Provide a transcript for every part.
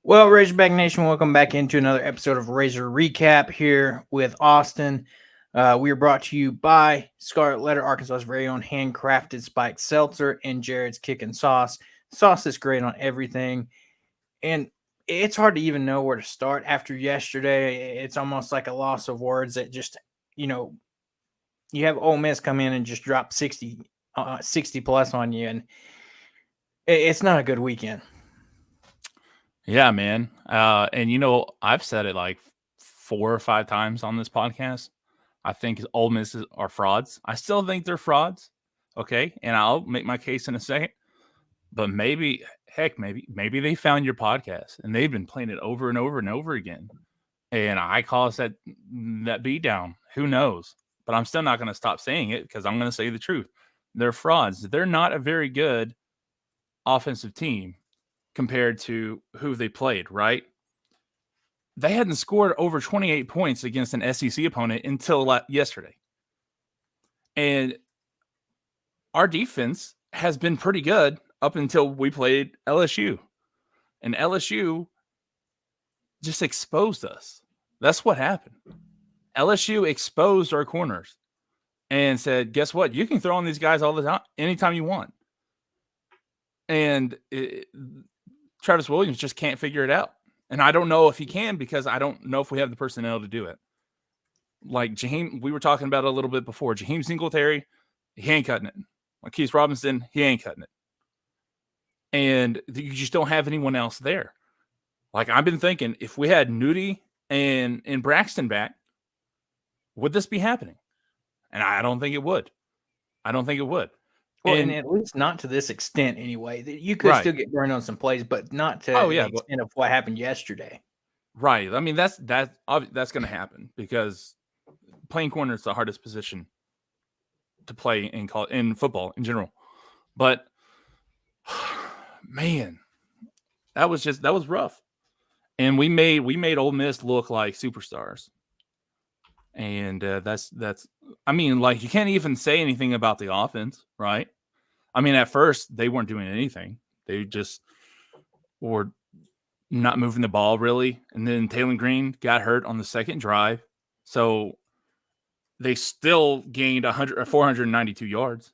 Well, Razorback Nation, welcome back into another episode of Razor Recap here with Austin. We are brought to you by Scarlet Letter, Arkansas's very own handcrafted spiked seltzer, and Jared's Kickin' Sauce. Sauce is great on everything, and it's hard to even know where to start after yesterday. It's almost like a loss of words that just, you know, you have Ole Miss come in and just drop 60 plus on you, and it's not a good weekend. Yeah, man. I've said it like 4 or 5 times on this podcast. I think Ole Miss are frauds. I still think they're frauds. Okay. And I'll make my case in a second. But maybe they found your podcast and they've been playing it over and over and over again. And I call us that beat down. Who knows? But I'm still not going to stop saying it because I'm going to say the truth. They're frauds. They're not a very good offensive team compared to who they played, right? They hadn't scored over 28 points against an SEC opponent until yesterday. And our defense has been pretty good up until we played LSU. And LSU just exposed us. That's what happened. LSU exposed our corners and said, guess what? You can throw on these guys all the time, anytime you want. And Travis Williams just can't figure it out. And I don't know if he can because I don't know if we have the personnel to do it. Like Jaheim, we were talking about it a little bit before. Jaheim Singletary, he ain't cutting it. Keith Robinson, he ain't cutting it. And you just don't have anyone else there. Like I've been thinking, if we had Nudie and Braxton back, would this be happening? And I don't think it would. Well, and at least not to this extent anyway. You could still get burned on some plays, but not to the extent of what happened yesterday. Right. I mean, that's going to happen because playing corner is the hardest position to play in football in general. But man, that was rough. And we made Ole Miss look like superstars. And that's I mean, like you can't even say anything about the offense, right? I mean, at first they weren't doing anything. They just were not moving the ball really. And then Taylor Green got hurt on the second drive. So they still gained 492 yards.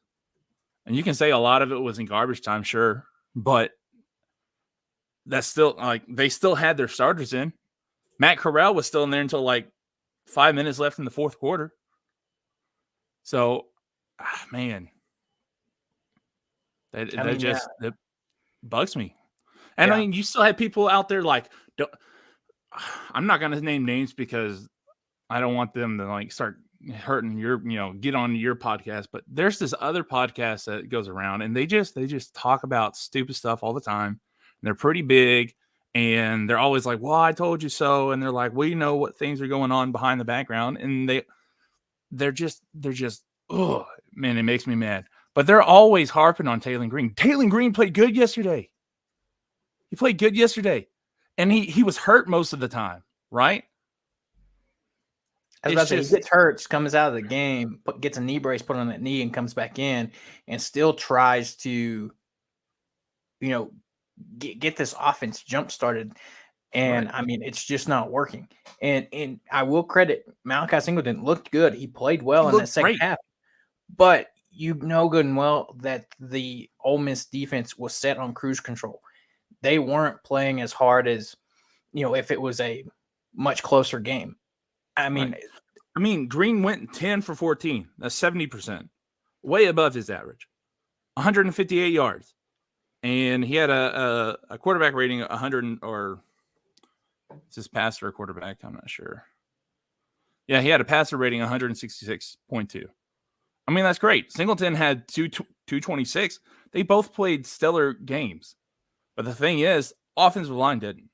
And you can say a lot of it was in garbage time, sure. But that's still like they still had their starters in. Matt Corral was still in there until like 5 minutes left in the fourth quarter. So, man, that bugs me. And I mean, you still have people out there like, I'm not going to name names because I don't want them to like start hurting get on your podcast. But there's this other podcast that goes around and they just talk about stupid stuff all the time. And they're pretty big and they're always like, well, I told you so. And they're like, we know what things are going on behind the background. And they're just, oh man, it makes me mad. But they're always harping on Taylor Green. Taylor Green played good yesterday. He played good yesterday. And he was hurt most of the time, right? I was about to say, he gets hurt, comes out of the game, gets a knee brace put on that knee and comes back in and still tries to, get this offense jump started. And I mean, it's just not working. And I will credit Malachi Singleton looked good. He played well in the second half. But you know good and well that the Ole Miss defense was set on cruise control. They weren't playing as hard as, if it was a much closer game. I mean, Green went 10 for 14. That's 70%. Way above his average. 158 yards. And he had a quarterback rating 100 or is this passer or quarterback? I'm not sure. Yeah, he had a passer rating 166.2. I mean, that's great. Singleton had 226. They both played stellar games. But the thing is, offensive line didn't.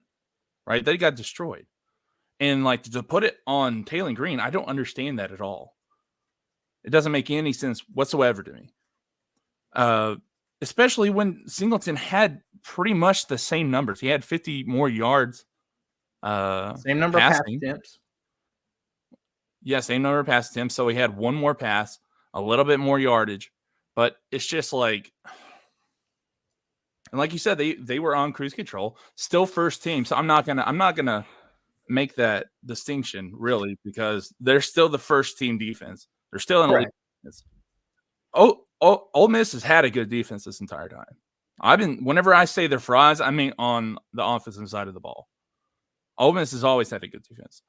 Right? They got destroyed. And like to put it on Taylor Green, I don't understand that at all. It doesn't make any sense whatsoever to me. Especially when Singleton had pretty much the same numbers. He had 50 more yards. Same number of pass attempts. Yeah, same number of pass attempts. So he had one more pass, a little bit more yardage. But it's just like, And like you said, they were on cruise control, still first team. So I'm not gonna make that distinction really, because they're still the first team defense. They're still an elite defense. Ole Miss has had a good defense this entire time. Whenever I say they're frauds, I mean on the offensive side of the ball. Ole Miss has always had a good defense.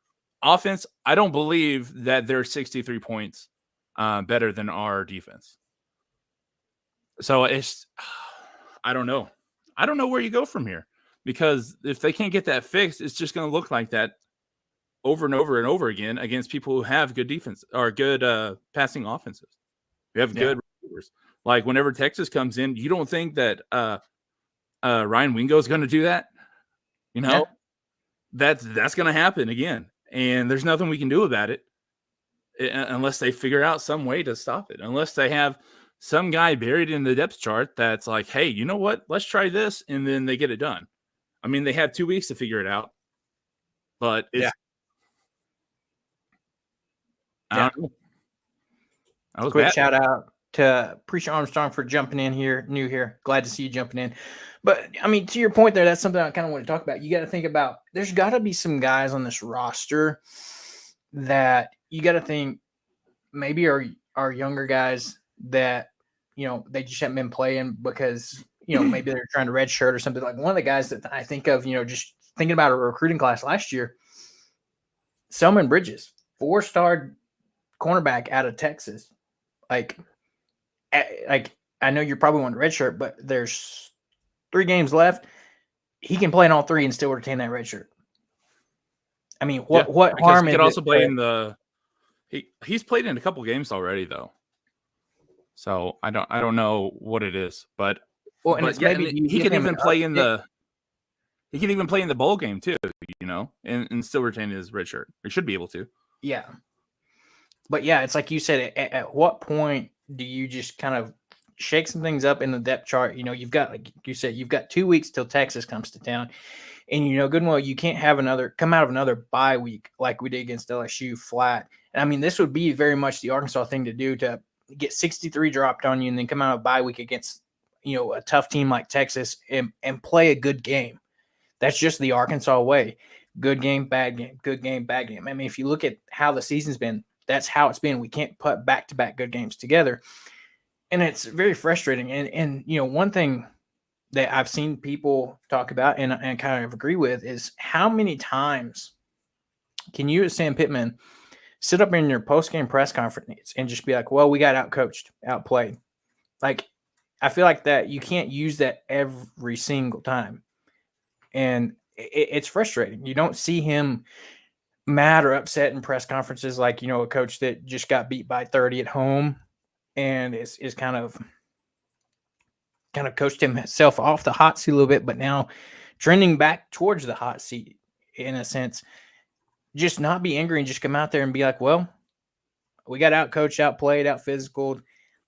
Offense, I don't believe that they're 63 points better than our defense. So I don't know. I don't know where you go from here, because if they can't get that fixed, it's just going to look like that over and over and over again against people who have good defense or good passing offenses. We have good receivers. Like whenever Texas comes in, you don't think that Ryan Wingo is going to do that? You know, that's going to happen again, and there's nothing we can do about it unless they figure out some way to stop it. Unless they have some guy buried in the depth chart that's like, hey, you know what? Let's try this, and then they get it done. I mean, they had 2 weeks to figure it out, but it's Yeah. That was quick bad. shout out to Preacher Armstrong for jumping in here, new here. Glad to see you jumping in. But I mean, to your point there, that's something I kind of want to talk about. You got to think about, there's got to be some guys on this roster that you got to think maybe are younger guys that, they just haven't been playing because, maybe they're trying to redshirt or something. Like one of the guys that I think of, just thinking about a recruiting class last year, Selman Bridges, 4-star cornerback out of Texas. Like I know you're probably wanting redshirt, but there's 3 games left. He can play in all 3 and still retain that redshirt. I mean, what harm he is could also it play in the he's played in a couple games already though. So I don't know what it is, but he can even play in the bowl game too, and still retain his red shirt. He should be able to. Yeah. But yeah, it's like you said, at what point do you just kind of shake some things up in the depth chart? You've got, like you said, you've got 2 weeks till Texas comes to town. And good and well, you can't have come out of another bye week like we did against LSU flat. And I mean, this would be very much the Arkansas thing to do, to get 63 dropped on you and then come out of bye week against, a tough team like Texas and play a good game. That's just the Arkansas way. Good game, bad game, good game, bad game. I mean, if you look at how the season's been, that's how it's been. We can't put back-to-back good games together. And it's very frustrating. And one thing that I've seen people talk about and kind of agree with is, how many times can you, as Sam Pittman, sit up in your post-game press conference and just be like, well, we got outcoached, outplayed. Like, I feel like that you can't use that every single time. And it's frustrating. You don't see him mad or upset in press conferences like, a coach that just got beat by 30 at home and is kind of coached himself off the hot seat a little bit, but now trending back towards the hot seat in a sense. Just not be angry and just come out there and be like, well, we got out coached, outplayed, out physical.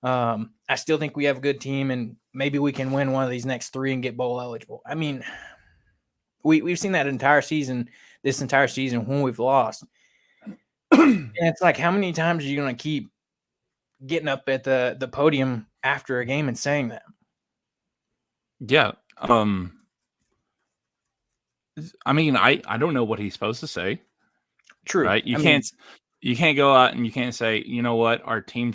I still think we have a good team, and maybe we can win one of these next 3 and get bowl eligible. I mean, we've seen that this entire season when we've lost. And it's like, how many times are you going to keep getting up at the podium after a game and saying that? Yeah. I mean, I don't know what he's supposed to say. True. Right? You can't go out and you can't say, you know what, our team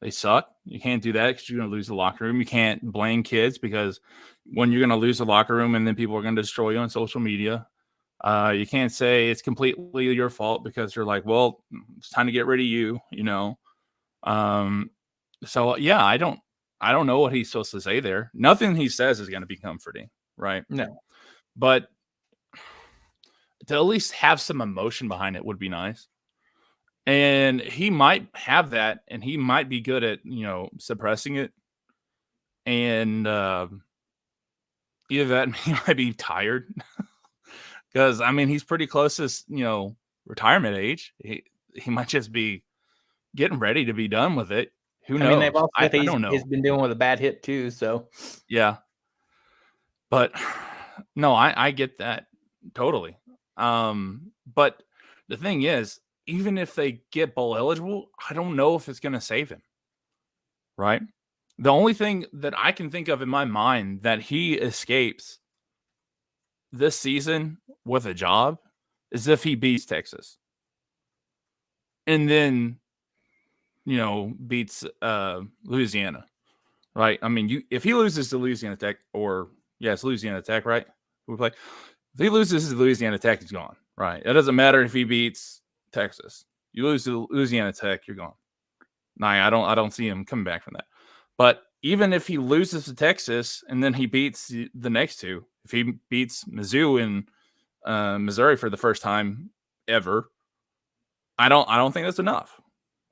they suck. You can't do that because you're going to lose the locker room. You can't blame kids, because when you're going to lose the locker room and then people are going to destroy you on social media. You can't say it's completely your fault, because you're like, well, it's time to get rid of you, So yeah, I don't know what he's supposed to say there. Nothing he says is going to be comforting, right? No. But to at least have some emotion behind it would be nice. And he might have that, and he might be good at, suppressing it. And either that, he might be tired. Because, I mean, he's pretty close to, retirement age. He might just be getting ready to be done with it. Who knows? I mean, they've also I don't know. He's been dealing with a bad hip too, so. Yeah. But, no, I get that totally. But the thing is, even if they get bowl eligible, I don't know if it's going to save him. Right? The only thing that I can think of in my mind that he escapes this season with a job is if he beats Texas. And then, beats Louisiana. Right? I mean, if he loses to Louisiana Tech, it's Louisiana Tech, right? We play. If he loses to Louisiana Tech, he's gone. Right? It doesn't matter if he beats Texas. You lose to Louisiana Tech, you're gone. Nah, I don't see him coming back from that. But even if he loses to Texas and then he beats the next two, if he beats Mizzou and Missouri for the first time ever, I don't think that's enough,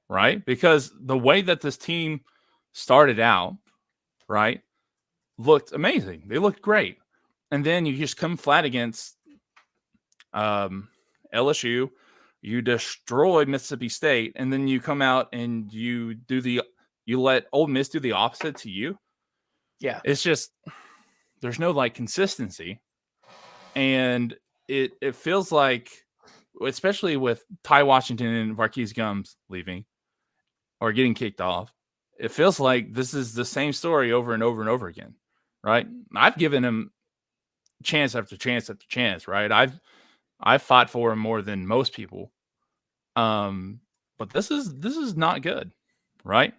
right? Because the way that this team started out, right, looked amazing. They looked great. And then you just come flat against LSU. You destroy Mississippi State, and then you come out and you let Ole Miss do the opposite to you. Yeah. It's just there's no like consistency. And it feels like, especially with Ty Washington and Marquise Gums leaving or getting kicked off, it feels like this is the same story over and over and over again, right? I've given him chance after chance after chance, right? I've fought for him more than most people. But this is not good, right?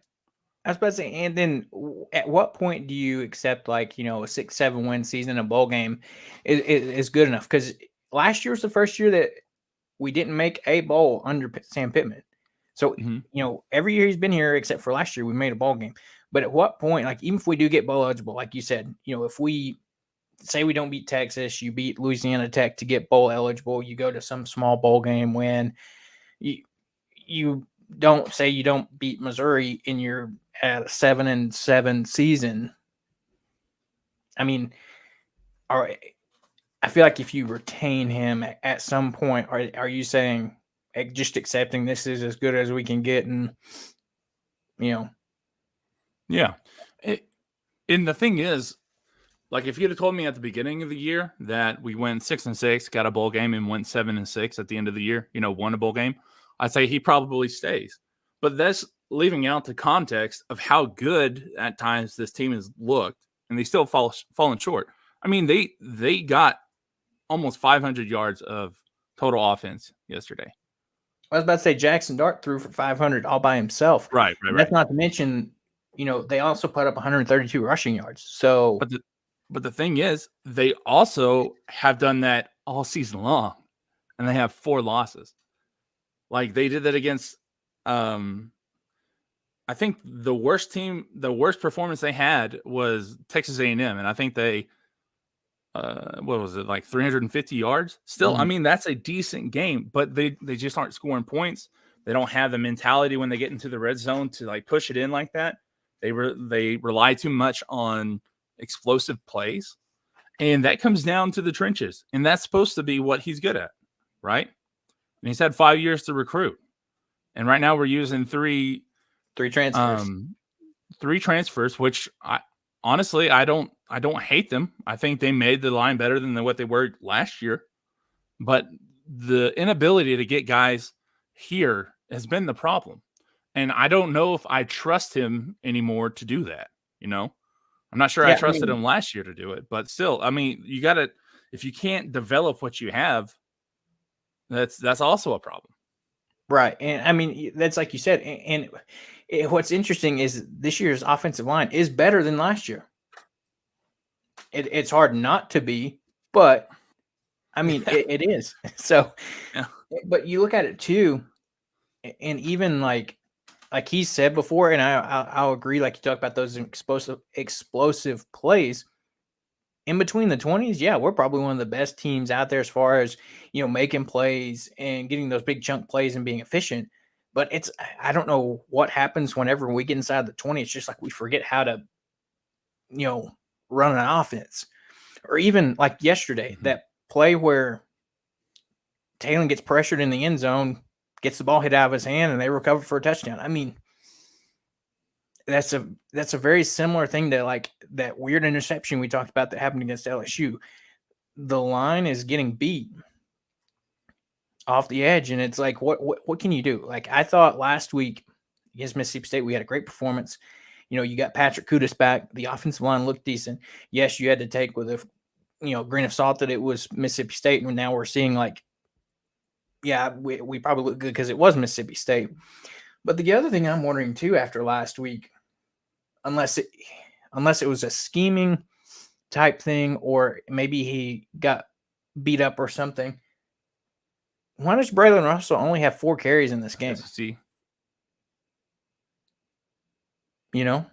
I was about to say, and then at what point do you accept like, a 6-7 win season, a bowl game is good enough? Because last year was the first year that we didn't make a bowl under Sam Pittman. So, every year he's been here, except for last year, we made a bowl game. But at what point, like, even if we do get bowl eligible, like you said, if we say we don't beat Texas, you beat Louisiana Tech to get bowl eligible, you go to some small bowl game win, you don't say you don't beat Missouri in your 7-7 season. I mean, I feel like if you retain him at some point, are you saying just accepting this is as good as we can get, and Yeah. And the thing is, like, if you'd have told me at the beginning of the year that we went 6-6, got a bowl game, and went 7-6 at the end of the year, won a bowl game, I'd say he probably stays. But that's leaving out the context of how good at times this team has looked, and they still fallen short. I mean, they got almost 500 yards of total offense yesterday. I was about to say Jackson Dart threw for 500 all by himself. Right. That's not to mention, they also put up 132 rushing yards. So, but the thing is, they also have done that all season long, and they have 4 losses. Like, they did that against, I think the worst performance they had was Texas A&M, and I think they, what was it, like 350 yards? Still, I mean, that's a decent game, but they just aren't scoring points. They don't have the mentality when they get into the red zone to like push it in like that. They rely too much on explosive plays, and that comes down to the trenches, and that's supposed to be what he's good at, right? And he's had 5 years to recruit, and right now we're using three transfers. 3 transfers, which honestly I don't hate them. I think they made the line better than what they were last year, but the inability to get guys here has been the problem, and I don't know if I trust him anymore to do that. I'm not sure I trusted him last year to do it, but still, I mean, you got to, if you can't develop what you have, that's also a problem. Right. And I mean, that's like you said. And what's interesting is this year's offensive line is better than last year. It's hard not to be, but I mean, it is. So, but you look at it too, and even like he said before, and I'll agree. Like you talk about those explosive plays in between the 20s. Yeah, we're probably one of the best teams out there as far as making plays and getting those big chunk plays and being efficient. But I don't know what happens whenever we get inside the 20. It's just like we forget how to run an offense. Or even like yesterday, that play where Taylor gets pressured in the end zone, gets the ball hit out of his hand, and they recover for a touchdown. I mean, that's a very similar thing to like that weird interception we talked about that happened against LSU. The line is getting beat off the edge, and it's like, what can you do? Like I thought last week against Mississippi State, we had a great performance. You got Patrick Kudus back. The offensive line looked decent. Yes, you had to take with a grain of salt that it was Mississippi State, and now we're seeing like, yeah, we probably look good because it was Mississippi State. But the other thing I'm wondering too after last week, unless it was a scheming type thing, or maybe he got beat up or something. Why does Braylon Russell only have 4 carries in this game? See, You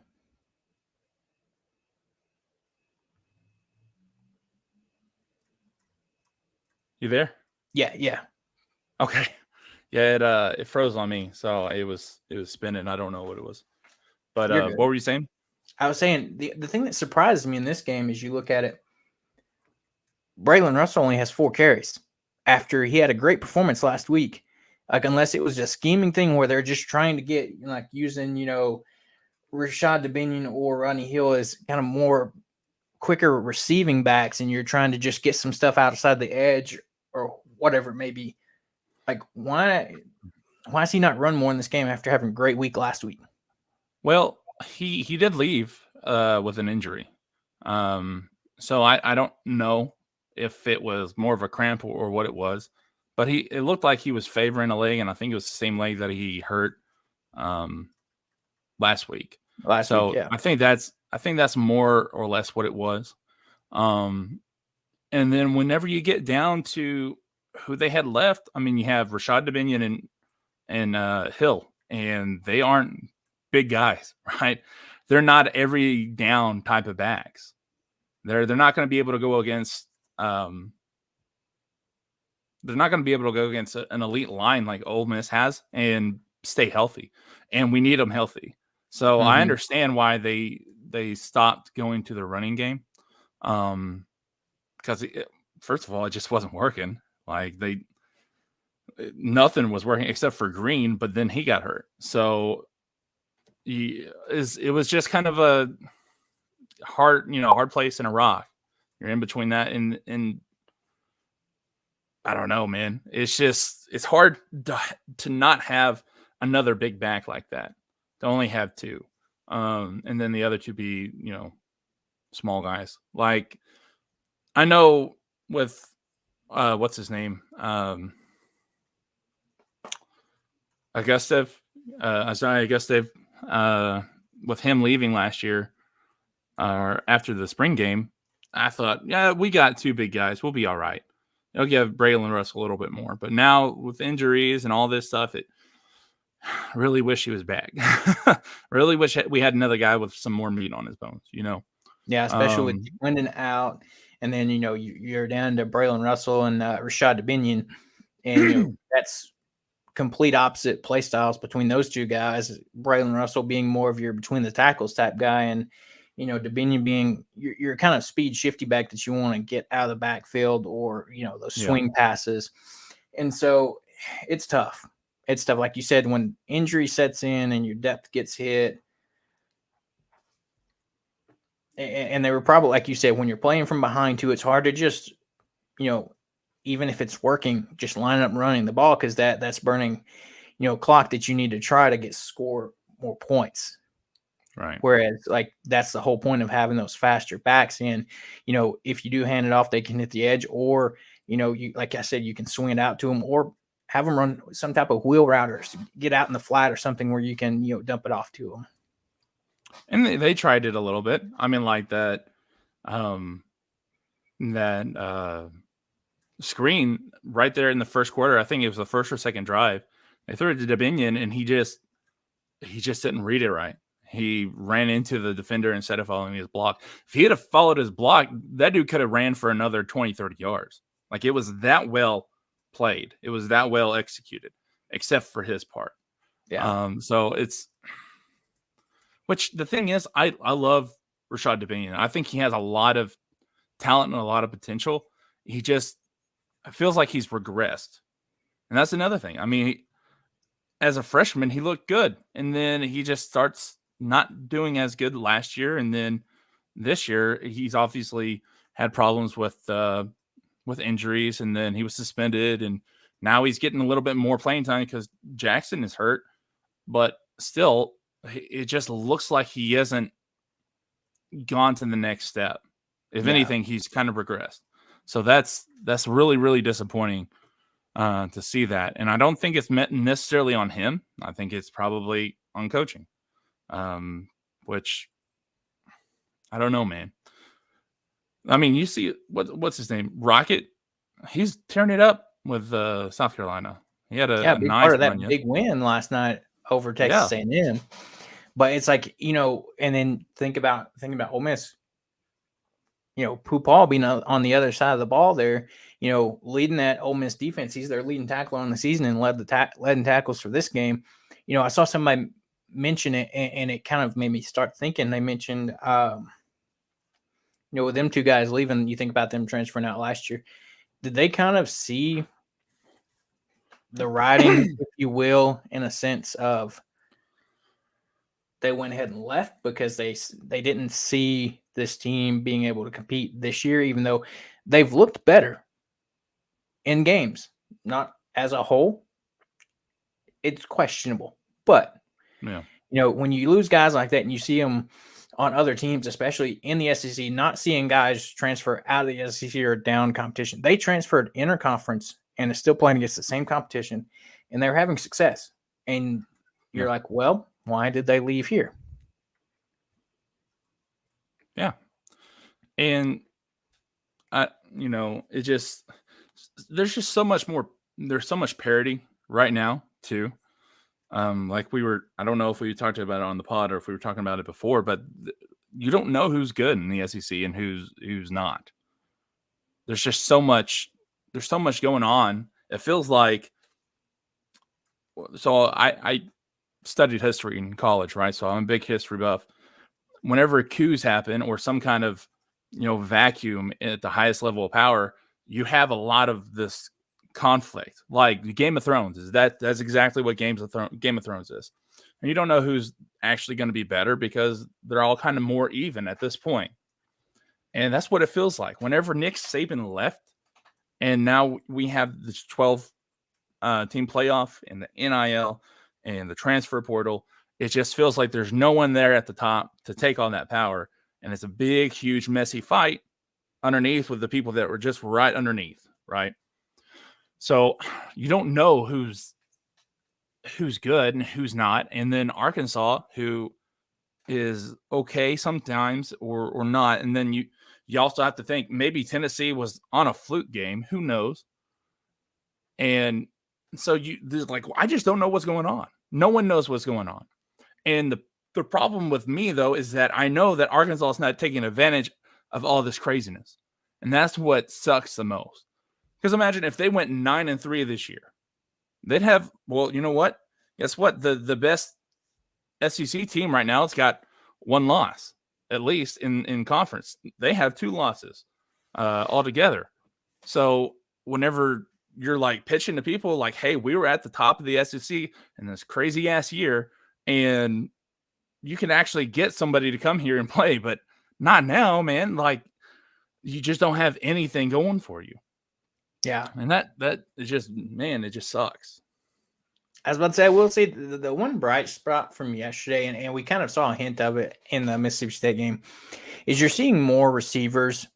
there? Yeah. Okay. Yeah, it froze on me, so it was spinning. I don't know what it was. But what were you saying? I was saying the thing that surprised me in this game is you look at it, Braylon Russell only has 4 carries after he had a great performance last week. Like, unless it was a scheming thing where they're just trying to get, like, using, Rashad Dubinion or Rodney Hill as kind of more quicker receiving backs, and you're trying to just get some stuff outside the edge or whatever it may be. Like, why is he not run more in this game after having a great week last week? Well, he did leave with an injury. So I don't know if it was more of a cramp or what it was, but it looked like he was favoring a leg, and I think it was the same leg that he hurt last week. Yeah. I think that's more or less what it was. And then whenever you get down to who they had left, I mean, you have Rashad Dubinion and Hill, and they aren't big guys, right? They're not every down type of backs. They're not going to be able to go against an elite line like Ole Miss has and stay healthy. And we need them healthy. So I understand why they stopped going to the running game. Because first of all, it just wasn't working. Like, nothing was working except for Green, but then he got hurt. So it was just kind of a hard place in a rock. You're in between that and I don't know, man. It's hard to not have another big back like that. To only have 2. And then the other 2 be, small guys. Like, I know with what's his name? Augustev, Isaiah Augustev, with him leaving last year or after the spring game, I thought, yeah, we got 2 big guys. We'll be all right. I'll give Braylon Russell a little bit more. But now with injuries and all this stuff, I really wish he was back. Really wish we had another guy with some more meat on his bones, Yeah, especially with Wyndon out. And then, you're down to Braylon Russell and Rashad Dubinion. And, that's complete opposite play styles between those 2 guys. Braylon Russell being more of your between the tackles type guy, and Dubinion being your kind of speed shifty back that you want to get out of the backfield, or those swing passes. And so it's tough. It's tough, like you said, when injury sets in and your depth gets hit. And they were probably, like you said, when you're playing from behind too, it's hard to just even if it's working, just line up running the ball, because that's burning, clock that you need to try to score more points. Right. Whereas, like, that's the whole point of having those faster backs in. If you do hand it off, they can hit the edge, or you, like I said, you can swing it out to them, or have them run some type of wheel route or get out in the flat or something where you can dump it off to them. And they tried it a little bit. I mean, like that screen right there in the first quarter. I think it was the first or second drive. They threw it to Dubinion, and he just didn't read it right. He ran into the defender instead of following his block. If he had followed his block, that dude could have ran for another 20, 30 yards. Like, it was that well played. It was that well executed, except for his part. Yeah. So which the thing is, I love Rashad Dubinion. I think he has a lot of talent and a lot of potential. He just feels like he's regressed. And that's another thing. I mean, as a freshman, he looked good. And then he just starts not doing as good last year. And then this year, he's obviously had problems with injuries. And then he was suspended. And now he's getting a little bit more playing time because Jackson is hurt. But still, it just looks like he hasn't gone to the next step. If anything, he's kind of regressed. So that's really, really disappointing to see that. And I don't think it's necessarily on him. I think it's probably on coaching, which I don't know, man. I mean, you see what's his name? Rocket. He's tearing it up with South Carolina. He had a big nice part of that run big win last night over Texas A&M. But it's like, and then think about Ole Miss. Pooh Paul being on the other side of the ball there, leading that Ole Miss defense. He's their leading tackler on the season and led in tackles for this game. I saw somebody mention it, and it kind of made me start thinking. They mentioned, with them two guys leaving, you think about them transferring out last year. Did they kind of see the writing, if you will, in a sense of they went ahead and left because they didn't see this team being able to compete this year, even though they've looked better in games, not as a whole. It's questionable, but when you lose guys like that and you see them on other teams, especially in the SEC, not seeing guys transfer out of the SEC or down competition, they transferred interconference and is still playing against the same competition, and they're having success. And you're like, well, why did they leave here? Yeah. And it just, there's just so much more, there's so much parity right now too. Like I don't know if we talked about it on the pod or if we were talking about it before, but you don't know who's good in the SEC and who's not. There's just so much going on. It feels like, so I studied history in college, right? So I'm a big history buff. Whenever coups happen or some kind of, vacuum at the highest level of power, you have a lot of this conflict. Like Game of Thrones that's exactly what Game of Thrones is. And you don't know who's actually going to be better because they're all kind of more even at this point. And that's what it feels like. Whenever Nick Saban left, and now we have this 12 team playoff and the NIL and the transfer portal, it just feels like there's no one there at the top to take on that power. And it's a big, huge, messy fight underneath with the people that were just right underneath, right? So you don't know who's good and who's not. And then Arkansas, who is okay sometimes or not. And then you also have to think maybe Tennessee was on a fluke game. Who knows? And so there's like, I just don't know what's going on. No one knows what's going on. And the problem with me, though, is that I know that Arkansas is not taking advantage of all this craziness. And that's what sucks the most. Because imagine if they went 9-3 this year, they'd have, well, you know what? Guess what? The best SEC team right now, it's got one loss, at least in conference. They have 2 losses altogether. So whenever you're like pitching to people like, hey, we were at the top of the SEC in this crazy ass year, and you can actually get somebody to come here and play, but not now, man. Like, you just don't have anything going for you. Yeah. And that is just, man, it just sucks. I was about to say, I will say the one bright spot from yesterday, and we kind of saw a hint of it in the Mississippi State game, is you're seeing more receivers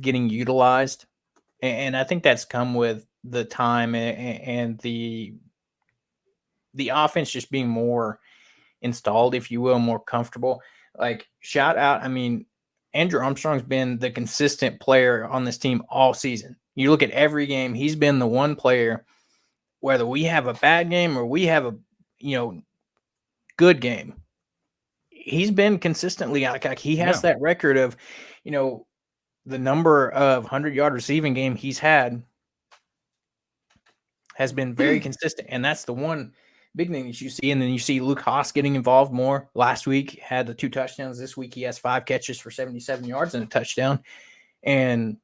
getting utilized. And I think that's come with the time and the offense just being more installed, if you will, more comfortable. Like, shout out, I mean, Andrew Armstrong's been the consistent player on this team all season. You look at every game, he's been the one player, whether we have a bad game or we have a, good game, he's been consistently like he has that record of, the number of 100-yard receiving game he's had has been very consistent. And that's the one big thing that you see. And then you see Luke Haas getting involved more. Last week had the 2 touchdowns. This week he has 5 catches for 77 yards and a touchdown. And,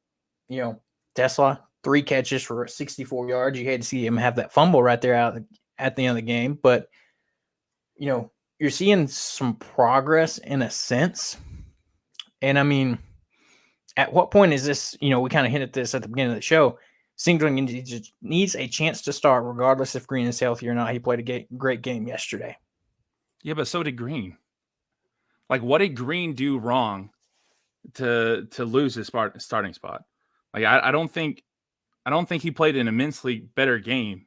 Tesla, 3 catches for 64 yards. You had to see him have that fumble right there at the end of the game. But, you're seeing some progress in a sense. And I mean, at what point is this, we kind of hinted this at the beginning of the show, Singleton just needs a chance to start regardless if Green is healthy or not. He played a great game yesterday. Yeah, but so did Green. Like, what did Green do wrong to lose his starting spot? Like, I don't think he played an immensely better game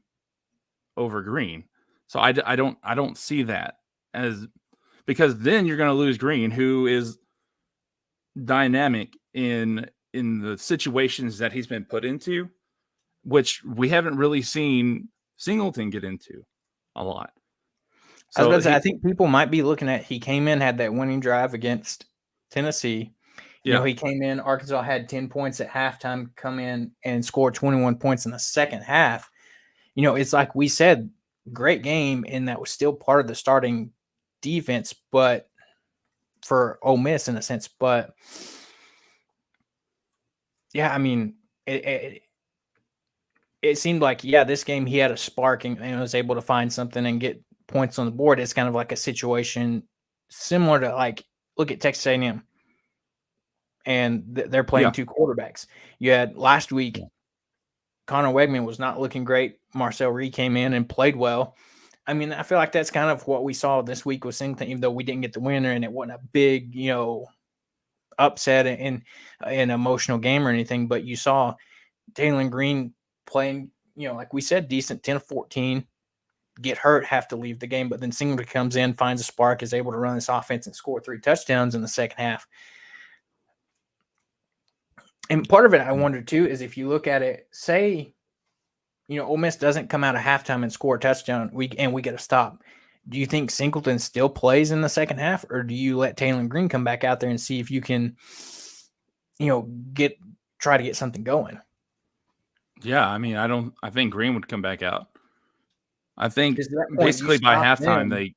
over Green. So I don't see that as, because then you're going to lose Green, who is dynamic in the situations that he's been put into, which we haven't really seen Singleton get into a lot. I was So about to say, I think people might be looking at, he came in, had that winning drive against Tennessee. You know, he came in, Arkansas had 10 points at halftime, come in and scored 21 points in the second half. You know, it's like we said, great game, and that was still part of the starting defense, but for Ole Miss in a sense. But yeah, I mean, it seemed like, yeah, this game he had a spark and was able to find something and get points on the board. It's kind of like a situation similar to, like, look at Texas A&M, and they're playing two quarterbacks. You had last week, Connor Wegman was not looking great. Marcel Reed came in and played well. I mean, I feel like that's kind of what we saw this week with Singleton, even though we didn't get the winner and it wasn't a big, upset in an emotional game or anything. But you saw Taylor Green playing, like we said, decent 10-14, get hurt, have to leave the game. But then Singleton comes in, finds a spark, is able to run this offense and score 3 touchdowns in the second half. And part of it, I wonder too, is if you look at it, say, Ole Miss doesn't come out of halftime and score a touchdown, we get a stop. Do you think Singleton still plays in the second half, or do you let Taylor Green come back out there and see if you can, try to get something going? Yeah, I mean, I think Green would come back out. I think Point, basically by halftime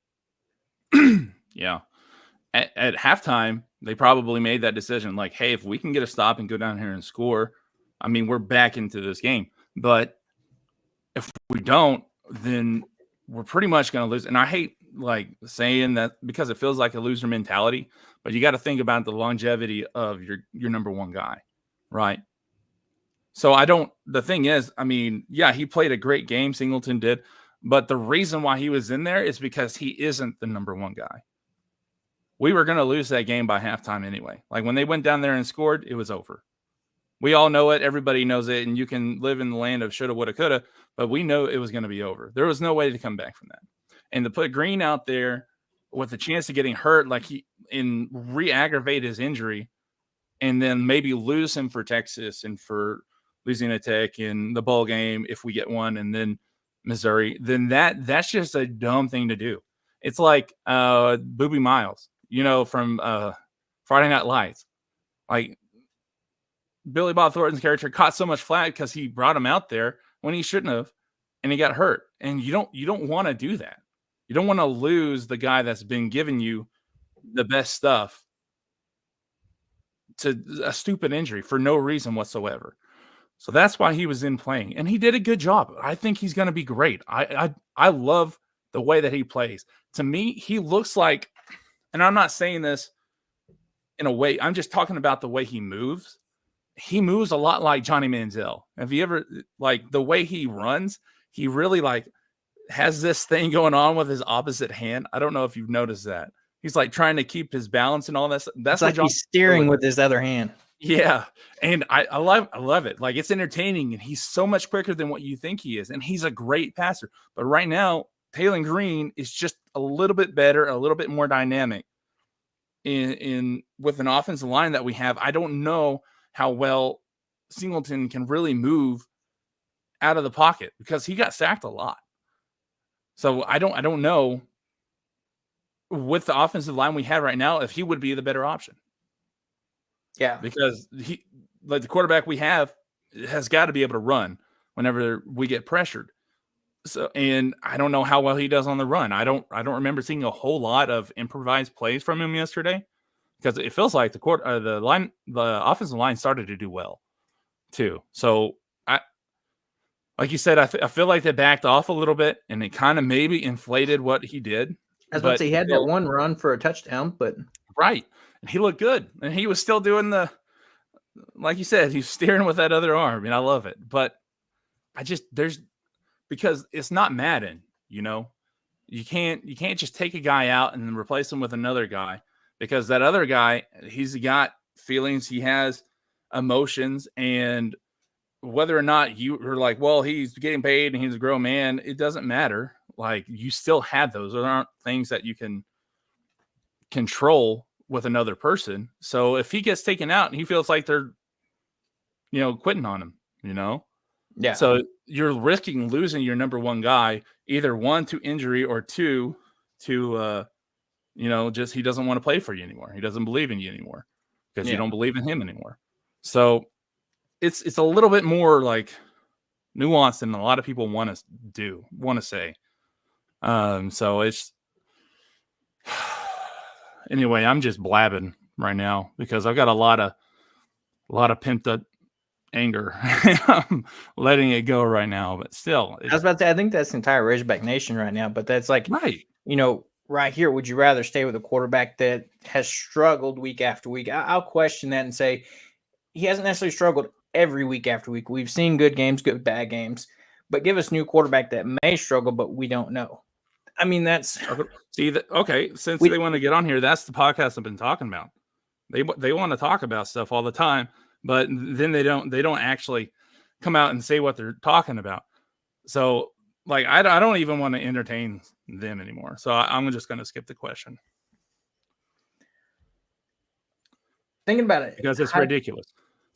at halftime they probably made that decision, like, hey, if we can get a stop and go down here and score, I mean, we're back into this game. But if we don't, then we're pretty much going to lose. And I hate saying that because it feels like a loser mentality, but you got to think about the longevity of your number one guy, right? So the thing is, I mean, yeah, he played a great game, Singleton did, but the reason why he was in there is because he isn't the number one guy. We were going to lose that game by halftime anyway. Like, when they went down there and scored, it was over. We all know it. Everybody knows it. And you can live in the land of shoulda, woulda, coulda, but we know it was going to be over. There was no way to come back from that. And to put Green out there with a chance of getting hurt, re-aggravate his injury, and then maybe lose him for Texas and for Louisiana Tech in the bowl game if we get one, and then Missouri, then that's just a dumb thing to do. It's like Boobie Miles, from Friday Night Lights. Like, Billy Bob Thornton's character caught so much flack because he brought him out there when he shouldn't have, and he got hurt. And you don't want to do that. You don't want to lose the guy that's been giving you the best stuff to a stupid injury for no reason whatsoever. So that's why he was in playing, and he did a good job. I think he's going to be great. I love the way that he plays. To me, he looks like, and I'm not saying this in a way, I'm just talking about the way he moves. He moves a lot like Johnny Manziel. Have you ever, the way he runs, he really has this thing going on with his opposite hand. I don't know if you've noticed that. He's trying to keep his balance and all that. That's like he's steering with his other hand. Yeah. And I love it. It's entertaining, and he's so much quicker than what you think he is. And he's a great passer. But right now, Taylor Green is just a little bit better, a little bit more dynamic in with an offensive line that we have. I don't know how well Singleton can really move out of the pocket because he got sacked a lot. So I don't know, with the offensive line we have right now, if he would be the better option. Yeah. Because the quarterback we have has got to be able to run whenever we get pressured. So, and I don't know how well he does on the run. I don't remember seeing a whole lot of improvised plays from him yesterday, because it feels like the offensive line started to do well too. So like you said, I feel like they backed off a little bit, and it kind of maybe inflated what he did. I was about to say, he had that one run for a touchdown, but right, and he looked good, and he was still doing like you said, he's steering with that other arm, and I love it. But because it's not Madden, you can't just take a guy out and then replace him with another guy, because that other guy, he's got feelings, he has emotions, and whether or not you are like, well, he's getting paid and he's a grown man, it doesn't matter. Like, you still have those. Those aren't things that you can control with another person. So if he gets taken out and he feels like they're, quitting on him, Yeah. So you're risking losing your number one guy, either one, to injury, or two, to, just he doesn't want to play for you anymore. He doesn't believe in you anymore because you don't believe in him anymore. So it's a little bit more like nuanced than a lot of people want to say. So it's anyway, I'm just blabbing right now because I've got a lot of pent up anger. I'm letting it go right now, but still, I was about to say, I think that's the entire Razorback Nation right now, but that's like, right. Right here, would you rather stay with a quarterback that has struggled week after week? I'll question that and say he hasn't necessarily struggled every week after week. We've seen good games, good bad games, but give us a new quarterback that may struggle, but we don't know. I mean, that's okay. Since they want to get on here, that's the podcast I've been talking about. They want to talk about stuff all the time, but then they don't actually come out and say what they're talking about. So, like, I don't even want to entertain them anymore. So I'm just going to skip the question. Thinking about it, because it's ridiculous.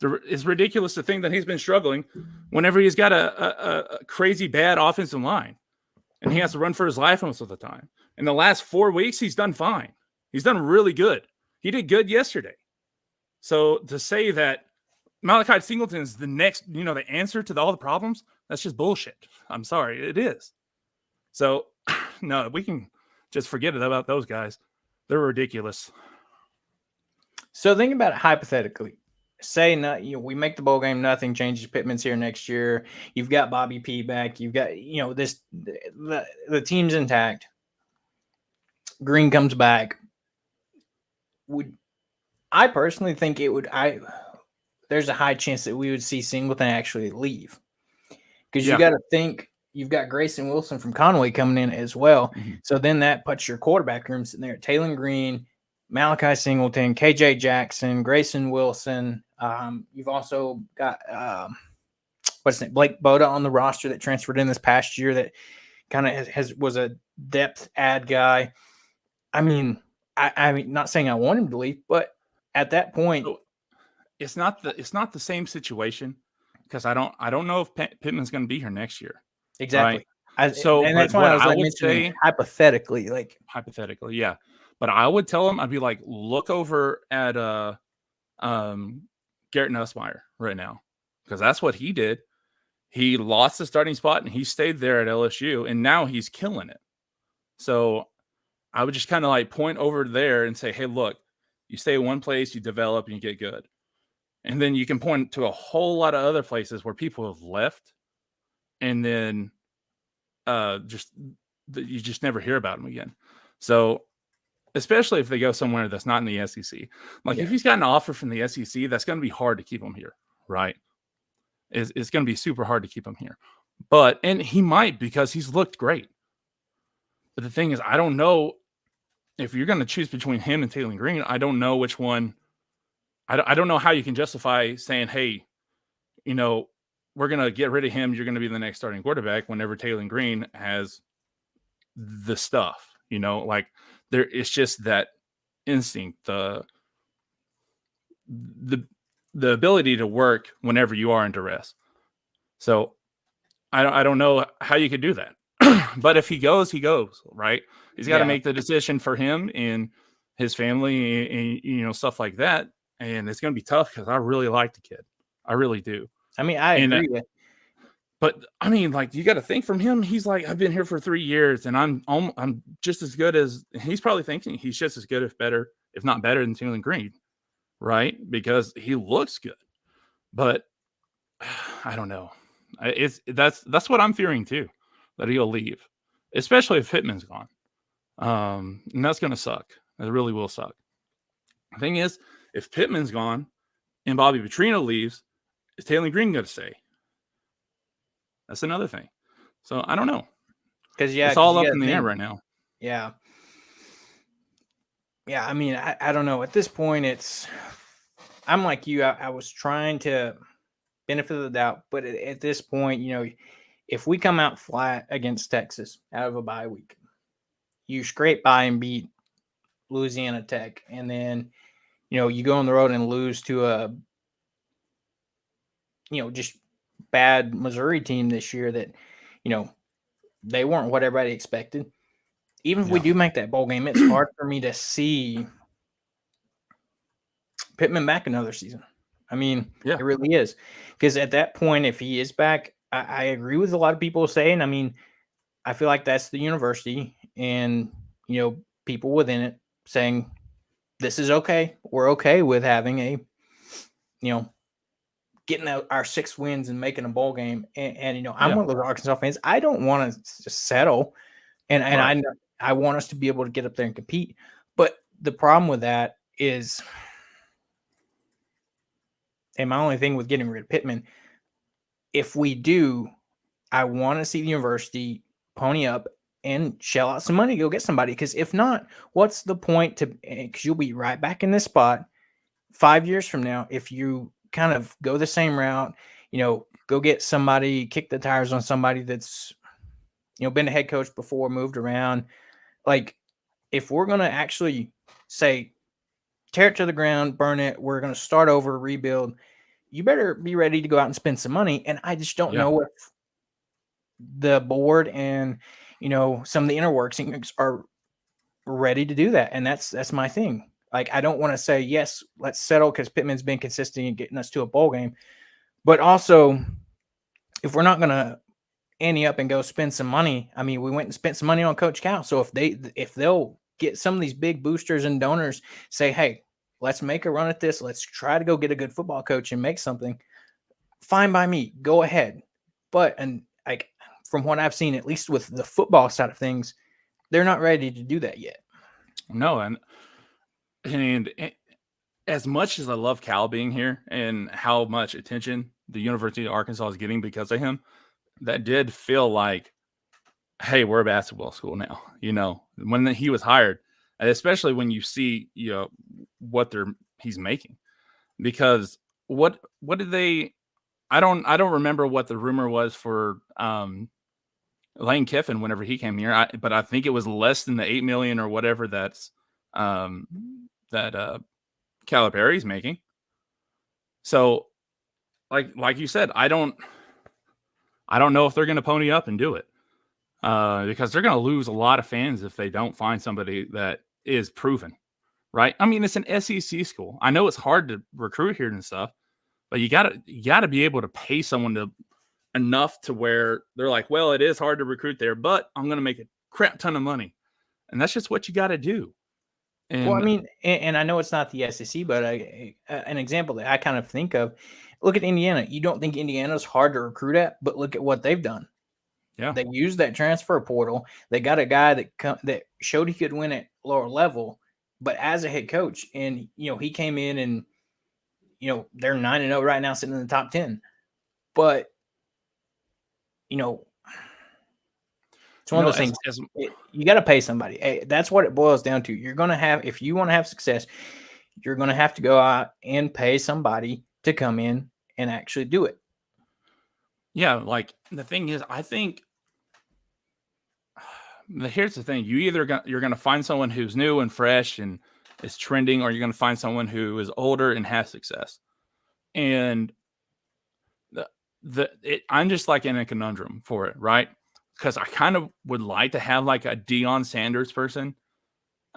It's ridiculous to think that he's been struggling whenever he's got a crazy bad offensive line and he has to run for his life most of the time. In the last 4 weeks, he's done fine. He's done really good. He did good yesterday. So to say that Malachi Singleton is the next, the answer to all the problems, that's just bullshit. I'm sorry, it is. So, no, we can just forget it about those guys. They're ridiculous. So think about it hypothetically. Say we make the bowl game, nothing changes. Pittman's here next year. You've got Bobby P back. You've got the team's intact. Green comes back. I personally think there's a high chance that we would see Singleton actually leave, because you got to think you've got Grayson Wilson from Conway coming in as well. Mm-hmm. So then that puts your quarterback room sitting there: Taylor Green, Malachi Singleton, KJ Jackson, Grayson Wilson. You've also got what's his name, Blake Boda on the roster that transferred in this past year that kind of was a depth add guy. I mean, I mean, not saying I want him to leave, but at that point, it's not the same situation, because I don't know if Pittman's going to be here next year. Exactly. Right? And that's why I would say hypothetically, yeah. But I would tell him, I'd be like, look over at Garrett Nussmeier right now, because that's what he did. He lost the starting spot and he stayed there at LSU, and now he's killing it. So I would just kind of like point over there and say, hey, look, you stay in one place, you develop, and you get good. And then you can point to a whole lot of other places where people have left, and then you just never hear about them again. So especially if they go somewhere that's not in the SEC. Like, if he's got an offer from the SEC, that's going to be hard to keep him here, right? It's going to be super hard to keep him here. And he might, because he's looked great. But the thing is, I don't know if you're going to choose between him and Taylor Green. I don't know which one. I don't know how you can justify saying, hey, we're going to get rid of him. You're going to be the next starting quarterback, whenever Taylor Green has the stuff, like, there, it's just that instinct, the ability to work whenever you are in duress. So I don't know how you could do that. But if he goes, right? He's got to make the decision for him and his family and stuff like that. And it's going to be tough, because I really like the kid. I really do. I mean, I agree with. But I mean, like, you got to think, from him, he's like, I've been here for 3 years, and I'm just as good as. He's probably thinking he's just as good, if not better, than Taylor Green, right? Because he looks good. But I don't know. That's what I'm fearing too, that he'll leave, especially if Pittman's gone. And that's going to suck. It really will suck. The thing is, if Pittman's gone and Bobby Petrino leaves, is Taylor Green going to stay? That's another thing. So I don't know. Because It's because all you up got in to the air think, right now. yeah, yeah. I mean, I don't know. At this point, I'm like you. I was trying to benefit of the doubt, but at this point, if we come out flat against Texas out of a bye week, you scrape by and beat Louisiana Tech, and then you go on the road and lose to a just bad Missouri team this year that you know they weren't what everybody expected. Even if we Yeah. do make that bowl game, it's hard for me to see Pittman back another season. I mean, Yeah. it really is. Because at that point, if he is back, I agree with a lot of people saying, I mean, I feel like that's the university and, people within it saying, this is okay. We're okay with having you know, getting our 6 wins and making a bowl game. And I'm Yeah. one of those Arkansas fans. I don't want to just settle. And Right. I want us to be able to get up there and compete. But the problem with that is, and my only thing with getting rid of Pittman, if we do, I want to see the university pony up and shell out some money to go get somebody. Because if not, what's the point to? Because you'll be right back in this spot 5 years from now if you kind of go the same route. Go get somebody, kick the tires on somebody that's been a head coach before, moved around. Like, if we're gonna actually say tear it to the ground, burn it, we're gonna start over, rebuild. You better be ready to go out and spend some money. And I just don't Yeah. know if the board and some of the inner workings are ready to do that. And that's my thing. Like, I don't want to say yes, let's settle because Pittman's been consistent in getting us to a bowl game. But also, if we're not gonna ante up and go spend some money, I mean, we went and spent some money on Coach Cal. So if they'll get some of these big boosters and donors, say, hey, let's make a run at this. Let's try to go get a good football coach and make something. Fine by me. Go ahead. But like, from what I've seen, at least with the football side of things, they're not ready to do that yet. No, and as much as I love Cal being here and how much attention the University of Arkansas is getting because of him, that did feel like, hey, we're a basketball school now. When he was hired, and especially when you see what he's making, because what did they? I don't remember what the rumor was for Lane Kiffin whenever he came here, but I think it was less than the $8 million or whatever that Calipari's making. So, like you said, I don't know if they're going to pony up and do it because they're going to lose a lot of fans if they don't find somebody that is proven, right? I mean, it's an SEC school. I know it's hard to recruit here and stuff, but you gotta be able to pay someone enough to where they're like, well, it is hard to recruit there, but I'm going to make a crap ton of money, and that's just what you got to do. Well, I And mean, and I know it's not the SEC, but an example that I kind of think of, look at Indiana. You don't think Indiana's hard to recruit at, but look at what they've done. yeah, They used that transfer portal. They got a guy that showed he could win at lower level, but as a head coach, and he came in and they're 9-0 right now, sitting in the top 10. But it's one of those things. You got to pay somebody. That's what it boils down to. You're gonna have, if you want to have success, you're gonna have to go out and pay somebody to come in and actually do it. yeah. Like the thing is, I think here's the thing: you're going to find someone who's new and fresh and is trending, or you're going to find someone who is older and has success. And I'm just like in a conundrum for it, right? Because I kind of would like to have like a Deion Sanders person,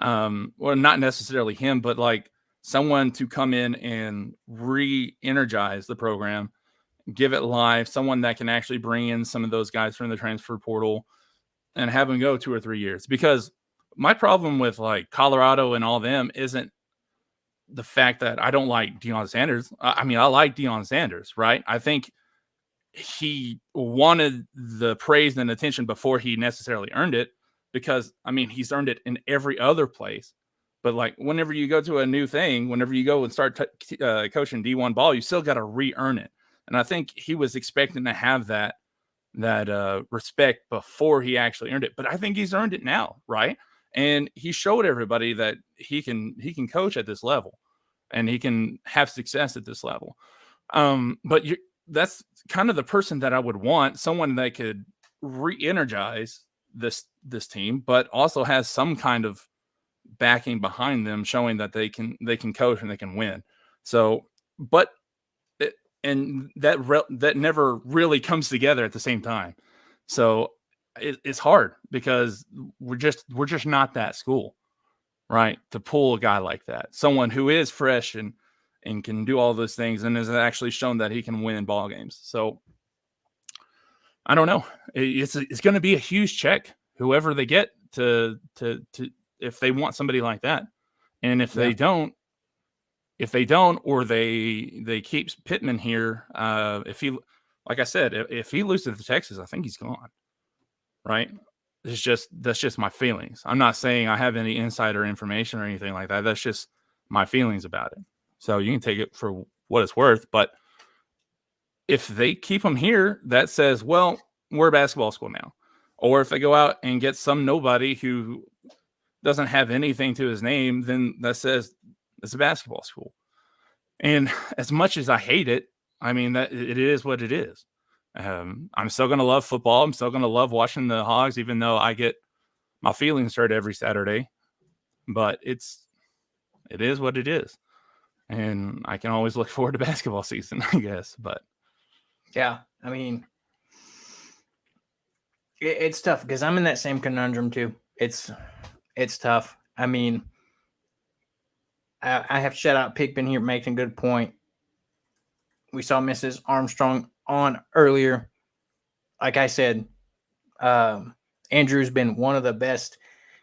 well, not necessarily him, but like someone to come in and re-energize the program, give it life, someone that can actually bring in some of those guys from the transfer portal and have them go 2 or 3 years. Because my problem with like Colorado and all them isn't the fact that I don't like Deion Sanders. I mean, I like Deion Sanders, right? I think he wanted the praise and attention before he necessarily earned it, because I mean, he's earned it in every other place. But like whenever you go to a new thing, whenever you go and start coaching D1 ball, you still got to re-earn it. And I think he was expecting to have that respect before he actually earned it. But I think he's earned it now, right? And he showed everybody that he can coach at this level, and he can have success at this level. But that's kind of the person that I would want, someone that could re-energize this team, but also has some kind of backing behind them, showing that they can coach and they can win. So, but and that never really comes together at the same time. So it's hard because we're just not that school, right? To pull a guy like that, someone who is fresh and can do all those things and has actually shown that he can win ball games. So I don't know. It's going to be a huge check, whoever they get to if they want somebody like that. And if they don't, or they keep Pittman here, if he, like I said, if he loses to Texas, I think he's gone. Right? That's just my feelings. I'm not saying I have any insider information or anything like that. That's just my feelings about it. So you can take it for what it's worth. But if they keep him here, that says, well, we're a basketball school now. Or if they go out and get some nobody who doesn't have anything to his name, then that says it's a basketball school. And as much as I hate it, I mean, that it is what it is. I'm still going to love football. I'm still going to love watching the Hawgs, even though I get my feelings hurt every Saturday. But it is what it is. And I can always look forward to basketball season, I guess. But yeah, I mean, it's tough because I'm in that same conundrum too. It's tough. I mean, I have to shout out Pigpen here making a good point. We saw Mrs. Armstrong on earlier. Like I said, Andrew's been one of the best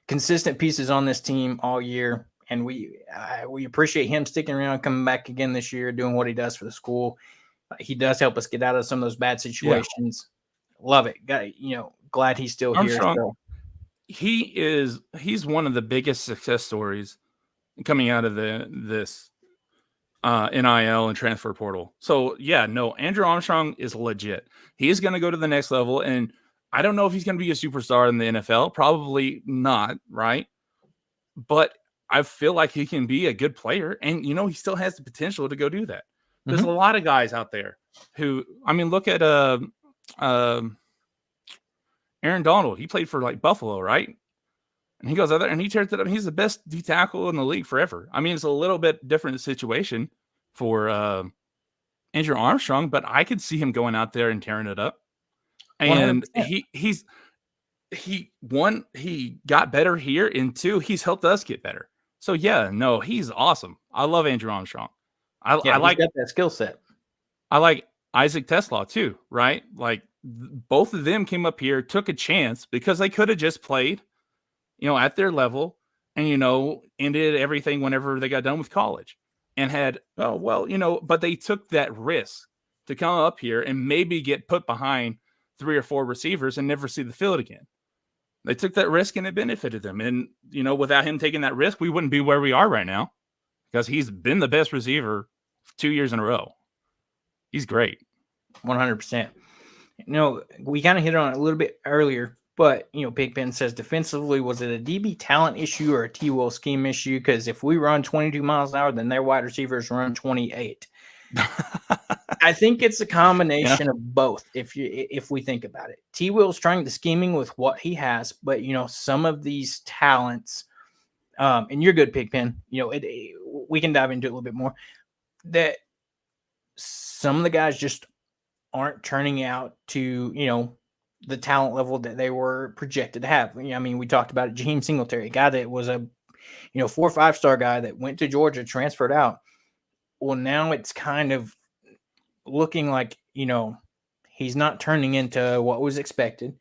consistent pieces on this team all year. And we appreciate him sticking around, coming back again this year, doing what he does for the school. He does help us get out of some of those bad situations. Yeah. Love it. Glad he's still Armstrong, here. So. He's one of the biggest success stories coming out of this NIL and transfer portal. So yeah, no, Andrew Armstrong is legit. He is going to go to the next level, and I don't know if he's going to be a superstar in the NFL. Probably not, right? But I feel like he can be a good player, and he still has the potential to go do that. There's a lot of guys out there who, I mean, look at Aaron Donald. He played for like Buffalo, right? And he goes out there and he tears it up. He's the best D tackle in the league forever. I mean, it's a little bit different situation for Andrew Armstrong, but I could see him going out there and tearing it up. And 100%. He got better here, and two, he's helped us get better. So yeah, no, he's awesome. I love Andrew Armstrong. I like got that skill set. I like Isaac Teslaw too, right? Like both of them came up here, took a chance because they could have just played, at their level and, ended everything whenever they got done with college and had, but they took that risk to come up here and maybe get put behind 3 or 4 receivers and never see the field again. They took that risk and it benefited them. And, without him taking that risk, we wouldn't be where we are right now because he's been the best receiver 2 years in a row. He's great. 100%. We kind of hit on it a little bit earlier, but, Pigpen says defensively, was it a DB talent issue or a T-Will scheme issue? Because if we run 22 miles an hour, then their wide receivers run 28. I think it's a combination of both. If we think about it, T-Will's trying the scheming with what he has, but some of these talents, and you're good, Pigpen. We can dive into it a little bit more. That some of the guys just aren't turning out to the talent level that they were projected to have. I mean, we talked about it. Jaheim Singletary, a guy that was a 4 or 5 star guy that went to Georgia, transferred out. Well, now it's kind of looking like, he's not turning into what was expected.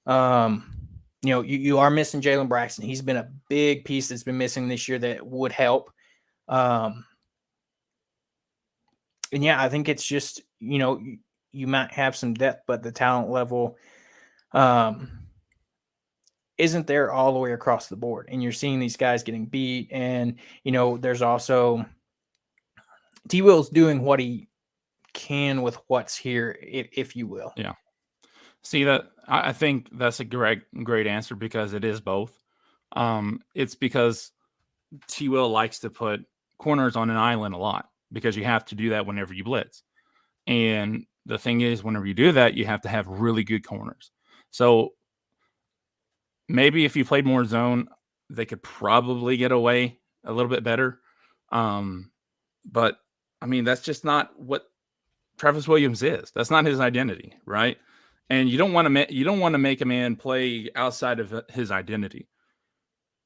You are missing Jalen Braxton. He's been a big piece that's been missing this year that would help. And yeah, I think it's just, you might have some depth, but the talent level isn't there all the way across the board. And you're seeing these guys getting beat. And, there's also T-Will's doing what he can with what's here, if you will. Yeah. See that I think that's a great answer because it is both. It's because T Will likes to put corners on an island a lot because you have to do that whenever you blitz. And the thing is, whenever you do that, you have to have really good corners. So maybe if you played more zone, they could probably get away a little bit better. But I mean, that's just not what Travis Williams is. That's not his identity, right? And you don't want to make a man play outside of his identity.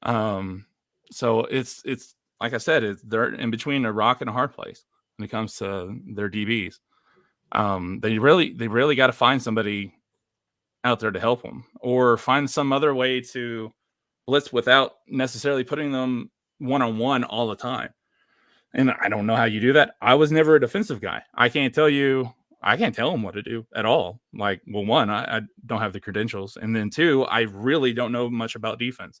So it's like I said, they're in between a rock and a hard place when it comes to their DBs. They really got to find somebody out there to help them, or find some other way to blitz without necessarily putting them one-on-one all the time. And I don't know how you do that. I was never a defensive guy. I can't tell them what to do at all. Like, well, one, I don't have the credentials. And then two, I really don't know much about defense,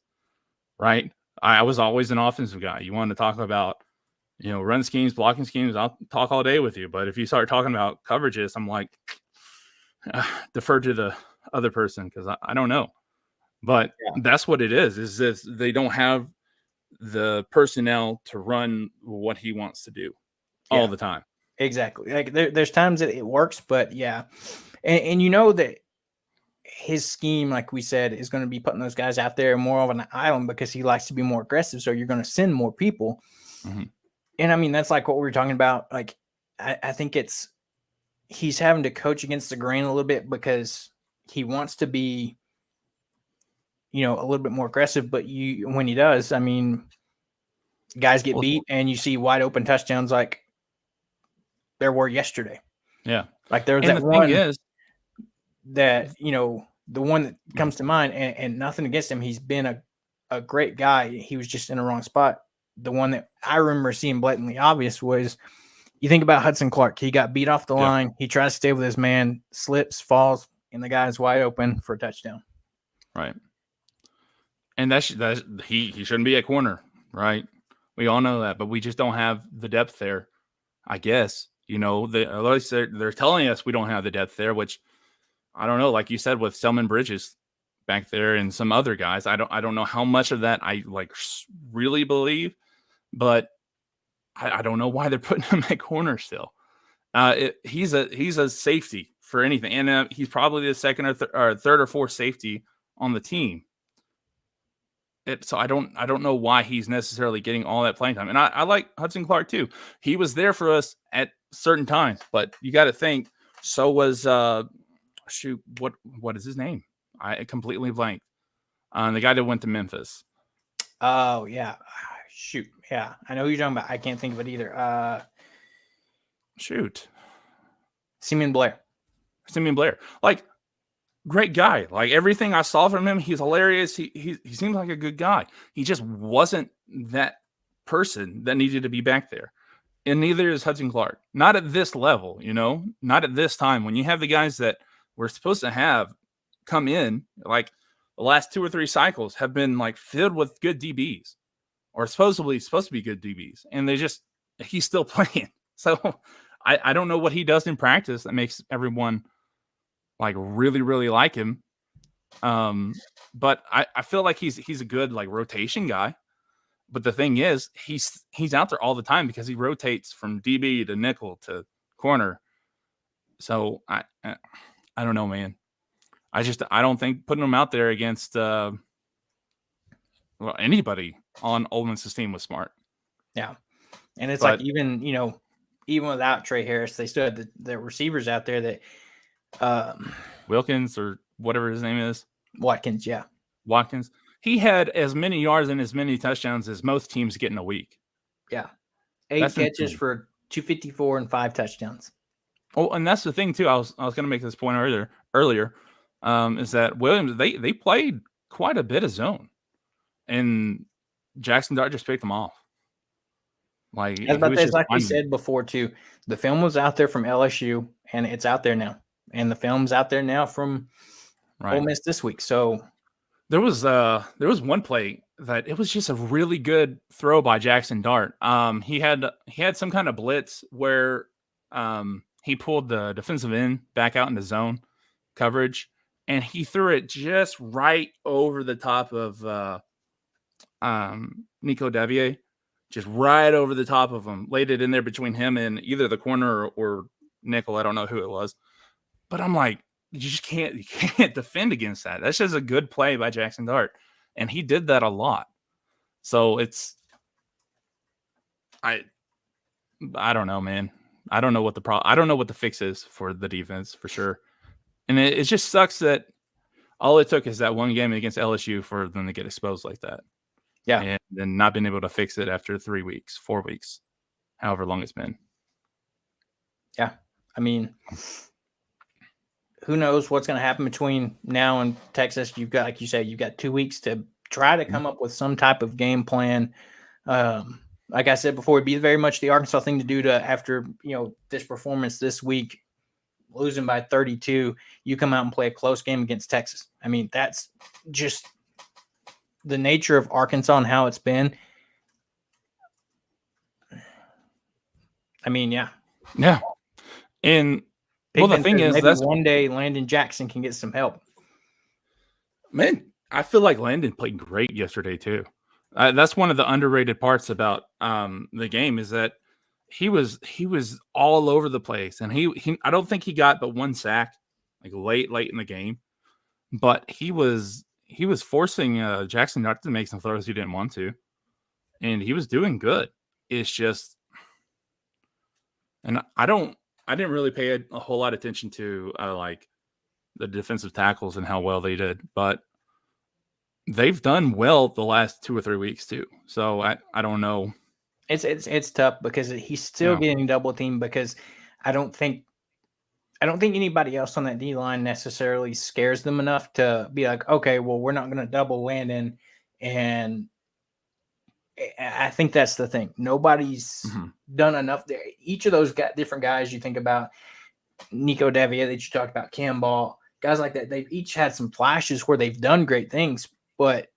right? I was always an offensive guy. You want to talk about, run schemes, blocking schemes, I'll talk all day with you. But if you start talking about coverages, I'm like, defer to the other person because I don't know. But that's what it is this, they don't have the personnel to run what he wants to do all the time. Exactly. Like there's times that it works, but yeah. And you know that his scheme, like we said, is going to be putting those guys out there more of an island because he likes to be more aggressive. So you're going to send more people. Mm-hmm. And I mean, that's like what we were talking about. Like, I think he's having to coach against the grain a little bit because he wants to be, a little bit more aggressive. But when he does, I mean, guys get beat and you see wide open touchdowns like there were yesterday. Yeah. Like there was that one that, the one that comes to mind, and nothing against him. He's been a great guy. He was just in the wrong spot. The one that I remember seeing blatantly obvious was, you think about Hudson Clark. He got beat off the line. He tries to stay with his man, slips, falls, and the guy's wide open for a touchdown. Right. And he shouldn't be at corner, right? We all know that, but we just don't have the depth there, I guess. At least they're telling us we don't have the depth there, which I don't know. Like you said, with Selman Bridges back there and some other guys, I don't know how much of that I really believe, but I don't know why they're putting him at corner still. He's a safety for anything, and he's probably the second or third or fourth safety on the team. So I don't know why he's necessarily getting all that playing time. And I like Hudson Clark too. He was there for us at certain times, but you got to think. So was what is his name? I completely blanked. The guy that went to Memphis. Oh yeah, shoot, yeah. I know who you're talking about. I can't think of it either. Simeon Blair. Like, great guy. Like, everything I saw from him, he's hilarious. He seems like a good guy. He just wasn't that person that needed to be back there. And neither is Hudson Clark. Not at this level, not at this time. When you have the guys that we're supposed to have come in, like the last 2 or 3 cycles have been like filled with good DBs, or supposedly supposed to be good DBs. And he's still playing. So I don't know what he does in practice that makes everyone like really, really like him. But I feel like he's a good like rotation guy. But the thing is, he's out there all the time because he rotates from DB to nickel to corner. So I don't know, man. I don't think putting him out there against anybody on Ole Miss's team was smart. Yeah, and it's like even without Trey Harris, they still had the receivers out there that Wilkins or whatever his name is. Watkins, yeah. Watkins. He had as many yards and as many touchdowns as most teams get in a week. Yeah. 8 catches for 254 and 5 touchdowns. Oh, and that's the thing too. I was going to make this point earlier, is that Williams, they played quite a bit of zone, and Jackson Dart just picked them off. Like, we said before too, the film was out there from LSU, and it's out there now, and the film's out there now from Ole Miss this week. So there was one play that it was just a really good throw by Jackson Dart. He had some kind of blitz where he pulled the defensive end back out into zone coverage, and he threw it just right over the top of Nico Devier, just right over the top of him, laid it in there between him and either the corner or nickel. I don't know who it was, but I'm like, you can't defend against that. That's just a good play by Jackson Dart, and he did that a lot. So I don't know, man. I don't know what the fix is for the defense for sure, and it just sucks that all it took is that one game against LSU for them to get exposed like that. Yeah. And then not being able to fix it after 3 weeks, 4 weeks, however long it's been. Yeah. I mean, who knows what's going to happen between now and Texas. You've got, like you said, you've got 2 weeks to try to come up with some type of game plan. Like I said before, it'd be very much the Arkansas thing to do to, after, this performance this week, losing by 32, you come out and play a close game against Texas. I mean, that's just the nature of Arkansas and how it's been. I mean, yeah. Yeah. And the thing is, maybe one day Landon Jackson can get some help. Man, I feel like Landon played great yesterday too. That's one of the underrated parts about the game, is that he was all over the place, and he I don't think he got but one sack, like late in the game, but he was forcing Jackson Dart to make some throws he didn't want to, and he was doing good. It's just, and I didn't really pay a whole lot of attention to like the defensive tackles and how well they did, but they've done well the last 2 or 3 weeks too. So I don't know. It's tough because he's still getting double teamed, because I don't think anybody else on that D line necessarily scares them enough to be like, okay, well, we're not going to double Landon. And I think that's the thing. Nobody's done enough there. Each of those different guys you think about, Nico Devier that you talked about, Cam Ball, guys like that, they've each had some flashes where they've done great things, but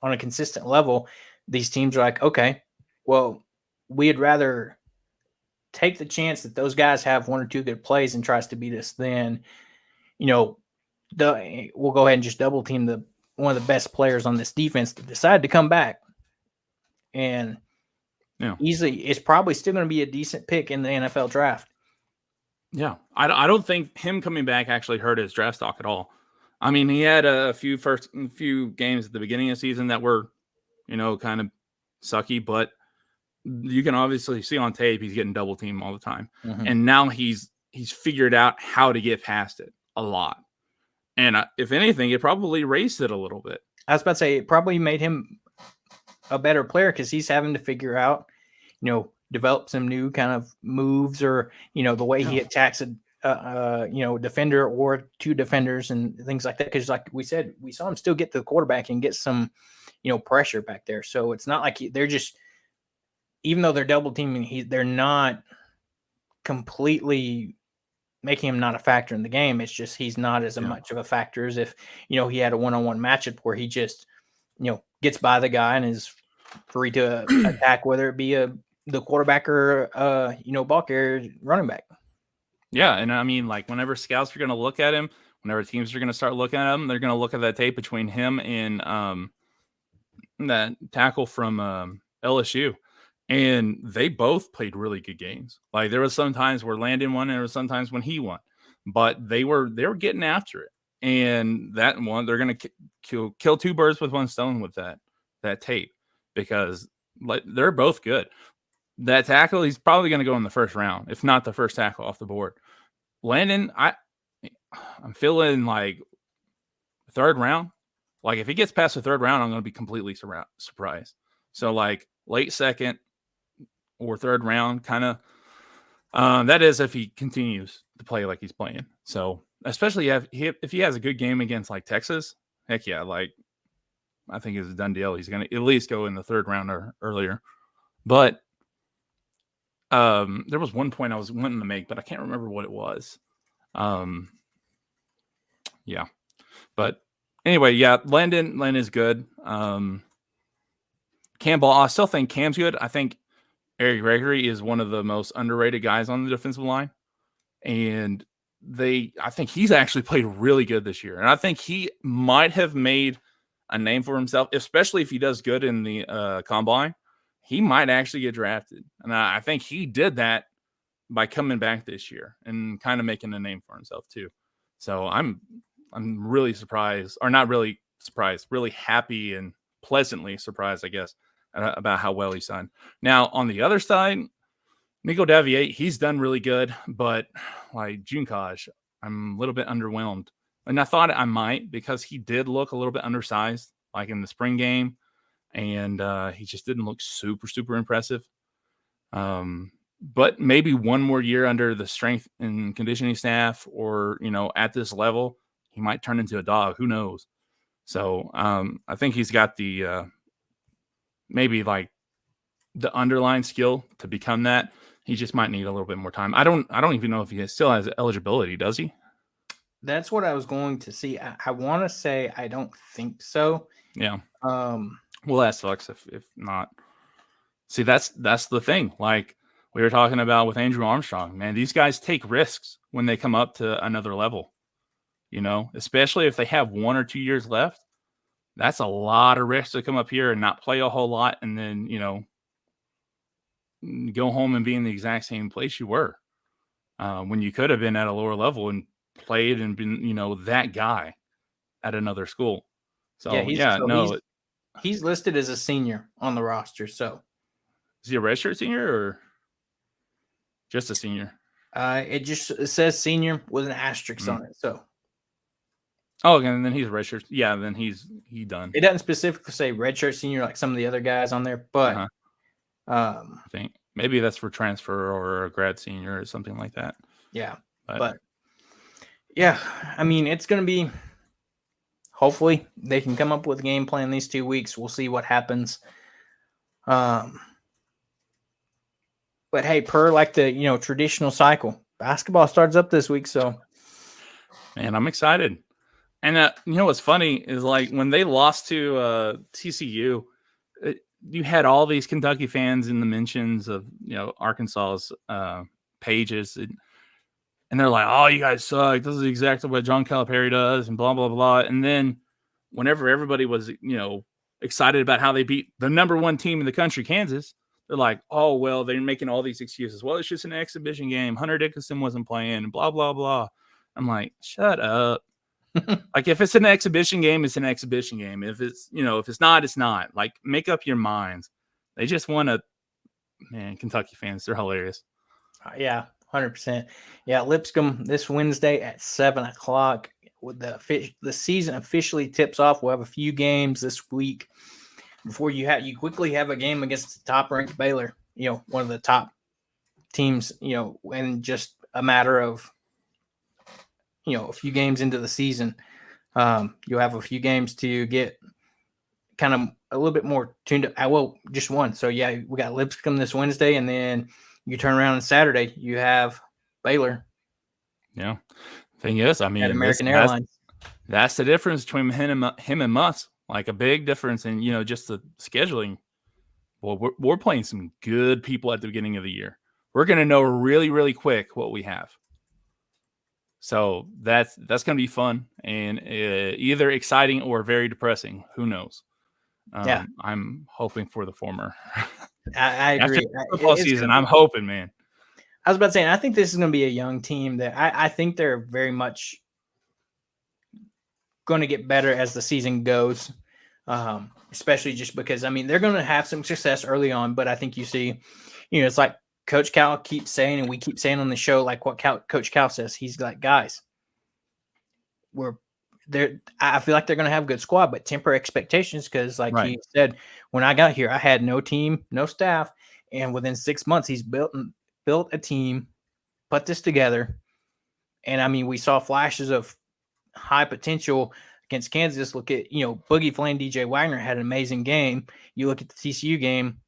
on a consistent level, these teams are like, okay, well, we'd rather take the chance that those guys have 1 or 2 good plays and tries to beat us than, we'll go ahead and just double team one of the best players on this defense that decided to come back. And easily, it's probably still going to be a decent pick in the NFL draft. Yeah, I don't think him coming back actually hurt his draft stock at all. I mean, he had a few games at the beginning of the season that were, kind of sucky, but you can obviously see on tape he's getting double teamed all the time, and now he's figured out how to get past it a lot. And if anything, it probably raised it a little bit. I was about to say it probably made him a better player, because he's having to figure out, develop some new kind of moves, or the way he attacks a defender or 2 defenders and things like that. Because like we said, we saw him still get to the quarterback and get some pressure back there. So it's not like they're just, even though they're double teaming, they're not completely making him not a factor in the game. It's just he's not as much of a factor as if he had a one-on-one matchup where he just gets by the guy and is free to attack, whether it be the quarterback or ball carrier, running back. Yeah, and I mean, like, whenever scouts are going to look at him, whenever teams are going to start looking at him, they're going to look at that tape between him and that tackle from LSU, and they both played really good games. Like, there was some times where Landon won, and there was sometimes when he won, but they were getting after it. And that one, they're going to kill 2 birds with 1 stone with that tape, because they're both good. That tackle, he's probably going to go in the first round, if not the first tackle off the board. Landon, I'm feeling like 3rd round. Like, if he gets past the 3rd round, I'm going to be completely surprised. So, like, late 2nd or 3rd round, kind of. That is if he continues to play like he's playing. So, especially if he has a good game against like Texas, heck yeah, like, I think it's a done deal. He's going to at least go in the 3rd round or earlier. But there was one point I was wanting to make, but I can't remember what it was. Yeah. But anyway, yeah, Landon is good. Cam Ball, I still think Cam's good. I think Eric Gregory is one of the most underrated guys on the defensive line. And I think he's actually played really good this year. And I think he might have made a name for himself, especially if he does good in the combine. He might actually get drafted. And I think he did that by coming back this year and kind of making a name for himself too. So I'm really surprised, or not really surprised, really happy and pleasantly surprised, I guess, about how well he's done. Now, on the other side, Nico Davier, he's done really good, but like Junkaj, I'm a little bit underwhelmed. And I thought I might, because he did look a little bit undersized, like in the spring game, and he just didn't look super, super impressive. But maybe one more year under the strength and conditioning staff, or, at this level, he might turn into a dog. Who knows? So I think he's got the maybe like the underlying skill to become that. He just might need a little bit more time. I don't even know if he still has eligibility. Does he? That's what I was going to see. I want to say I don't think so. Yeah. Well, that sucks if not. See, that's the thing. Like we were talking about with Andrew Armstrong, man, these guys take risks when they come up to another level, especially if they have 1 or 2 years left. That's a lot of risk to come up here and not play a whole lot, and then, go home and be in the exact same place you were when you could have been at a lower level and played and been, that guy at another school. So, he's listed as a senior on the roster. So is he a redshirt senior or just a senior? It says senior with an asterisk on it. So. Oh, and then he's a redshirt. Yeah, then he's done. It doesn't specifically say redshirt senior like some of the other guys on there, but I think maybe that's for transfer or a grad senior or something like that. Yeah, but yeah, I mean, it's going to be. Hopefully, they can come up with a game plan these 2 weeks. We'll see what happens. But hey, per like the traditional cycle, basketball starts up this week, so man, I'm excited. And what's funny is like when they lost to TCU, you had all these Kentucky fans in the mentions of Arkansas's pages, and they're like, "Oh, you guys suck. This is exactly what John Calipari does," and blah blah blah. And then whenever everybody was excited about how they beat the number 1 team in the country, Kansas, they're like, "Oh well, they're making all these excuses. Well, it's just an exhibition game. Hunter Dickinson wasn't playing. Blah blah blah." I'm like, shut up. Like if it's an exhibition game, it's an exhibition game. If it's if it's not, it's not. Like make up your minds. They just want to. Man, Kentucky fans, they're hilarious. Yeah, 100%. Yeah, Lipscomb this Wednesday at 7:00. With the season officially tips off. We'll have a few games this week before you quickly have a game against the top ranked Baylor. One of the top teams. In just a matter of a few games into the season, you'll have a few games to get kind of a little bit more tuned up. Well, just one. So yeah, we got Lipscomb this Wednesday, and then you turn around on Saturday, you have Baylor. Yeah. Thing is, I mean, at American Airlines. That's the difference between him and us. Like a big difference in just the scheduling. Well, we're playing some good people at the beginning of the year. We're going to know really, really quick what we have. So that's going to be fun and either exciting or very depressing. Who knows? Yeah, I'm hoping for the former. I agree. After football season, I'm hoping, man. I was about to say, I think this is going to be a young team that I think they're very much going to get better as the season goes, especially just because, I mean, they're going to have some success early on, but I think you see, it's like Coach Cal keeps saying, and we keep saying on the show, like what Coach Cal says, he's like, guys, we're there. I feel like they're going to have a good squad, but temper expectations because, like he said, when I got here, I had no team, no staff, and within 6 months, he's built a team, put this together, and I mean, we saw flashes of high potential against Kansas. Look at Boogie Flame, DJ Wagner had an amazing game. You look at the TCU game.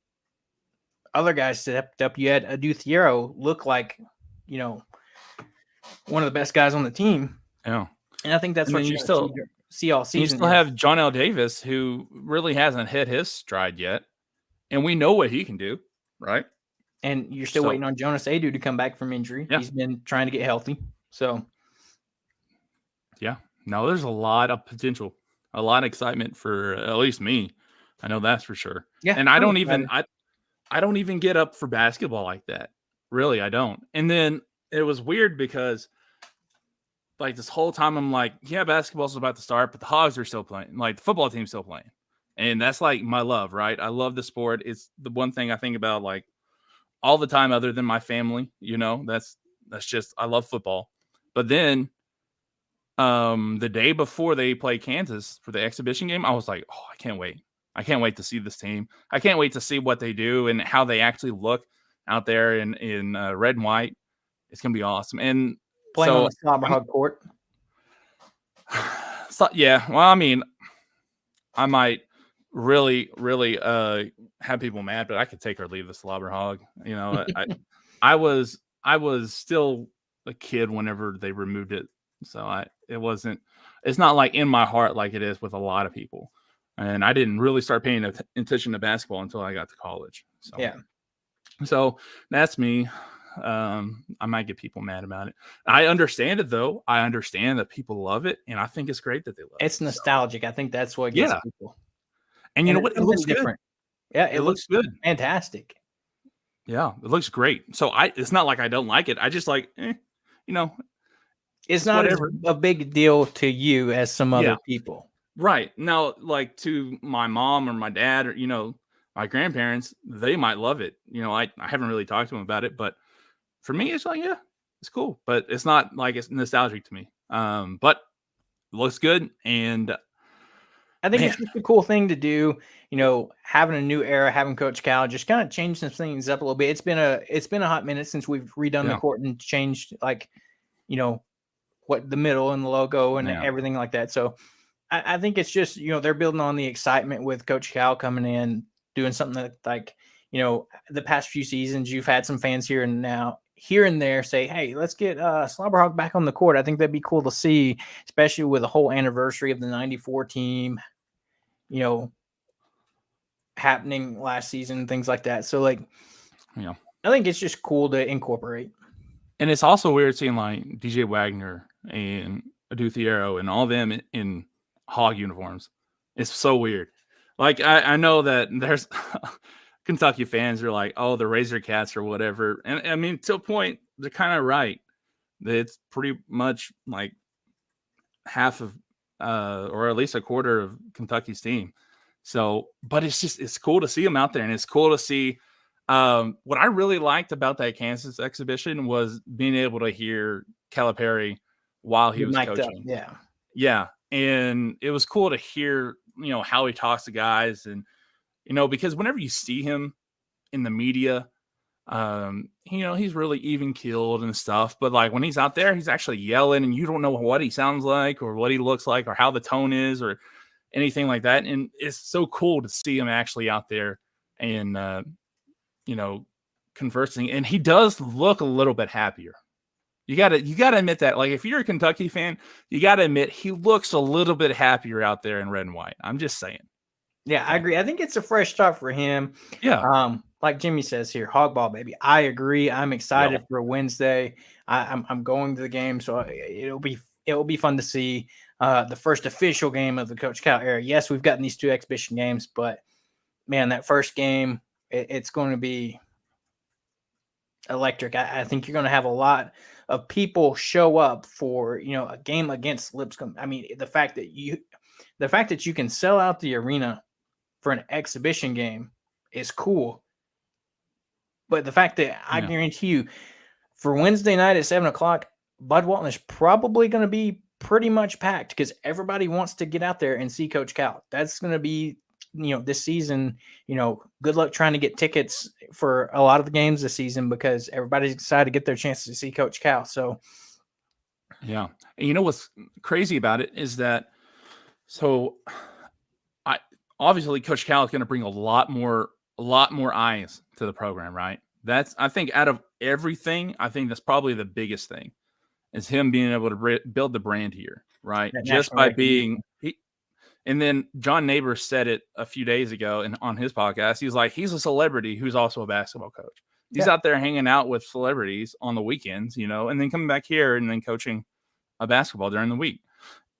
Other guys stepped up. You had Adu Thiero look like, one of the best guys on the team. Yeah. And I think that's what you still see all season. You still have John L. Davis, who really hasn't hit his stride yet. And we know what he can do, right? And you're still waiting on Jonas Adu to come back from injury. Yeah. He's been trying to get healthy. So Yeah. No, there's a lot of potential, a lot of excitement for at least me. I know that's for sure. Yeah, And I I'm don't excited. even I don't even get up for basketball like that. Really, I don't. And then it was weird because like this whole time I'm like, yeah, basketball's about to start, but the Hogs are still playing. Like the football team's still playing. And that's like my love, right? I love the sport. It's the one thing I think about like all the time other than my family, that's just I love football. But then the day before they play Kansas for the exhibition game, I was like, oh, I can't wait. I can't wait to see this team. I can't wait to see what they do and how they actually look out there in red and white. It's gonna be awesome. And Playing on so the Slobber Hog court. so yeah, well, I mean, I might really, really have people mad, but I could take or leave the slobber hog. I was still a kid whenever they removed it. So it's not like in my heart like it is with a lot of people. And I didn't really start paying attention to basketball until I got to college. Yeah. So that's me. I might get people mad about it. I understand it though. I understand that people love it, and I think it's great that they love it. It's nostalgic. I think that's what gets Yeah. people. And you know it's what? It something looks good. different. Yeah, It looks good. fantastic. Yeah, it looks great. So it's not like I don't like it. I just like, you know, It's not as whatever. a big deal to you as some Yeah. other people. Right. Now, like to my mom or my dad or, my grandparents, they might love it. I haven't really talked to them about it, but for me, it's like, yeah, it's cool, but it's not like it's nostalgic to me. But it looks good. And I think man, it's just a cool thing to do, having a new era, having Coach Cal just kind of change some things up a little bit. It's been a hot minute since we've redone the Yeah. court and changed what the middle and the logo and Yeah. everything like that. So I think it's just, they're building on the excitement with Coach Cal coming in, doing something that like, the past few seasons, you've had some fans here and there say, hey, let's get Slobberhog back on the court. I think that'd be cool to see, especially with the whole anniversary of the 94 team, happening last season, things like that. So like, yeah. I think it's just cool to incorporate. And it's also weird seeing like DJ Wagner and Aduthiero and all them in Hog uniforms. It's so weird. Like I know that there's Kentucky fans are like, oh, the Razor Cats or whatever. And I mean, to a point, they're kind of right. It's pretty much like half of or at least a quarter of Kentucky's team. So, but it's cool to see them out there, and it's cool to see. What I really liked about that Kansas exhibition was being able to hear Calipari while he was Mic'd up, coaching. yeah. And it was cool to hear, how he talks to guys, and because whenever you see him in the media, he's really even keeled and stuff. But like when he's out there, he's actually yelling, and you don't know what he sounds like or what he looks like or how the tone is or anything like that. And it's so cool to see him actually out there and conversing. And he does look a little bit happier. You gotta admit that. Like if you're a Kentucky fan, you gotta admit he looks a little bit happier out there in red and white. I'm just saying. Yeah, I agree. I think it's a fresh start for him. Yeah. Like Jimmy says here, hog ball, baby. I agree. I'm excited for Wednesday. I'm going to the game, so it'll be fun to see the first official game of the Coach Cal era. Yes, we've gotten these two exhibition games, but man, that first game, it's going to be electric. I think you're going to have a lot of people show up for a game against Lipscomb. I mean, the fact that you can sell out the arena for an exhibition game is cool. But the fact that I guarantee you for Wednesday night at 7:00, Bud Walton is probably going to be pretty much packed because everybody wants to get out there and see Coach Cal. That's going to be, this season, good luck trying to get tickets for a lot of the games this season because everybody's excited to get their chance to see Coach Cal. So, yeah. And what's crazy about it is that, obviously Coach Cal is going to bring a lot more eyes to the program, right? I think out of everything, I think that's probably the biggest thing is him being able to build the brand here, right? Just by being and then John Neighbors said it a few days ago on his podcast. He was like, he's a celebrity who's also a basketball coach. He's out there hanging out with celebrities on the weekends, and then coming back here and then coaching a basketball during the week.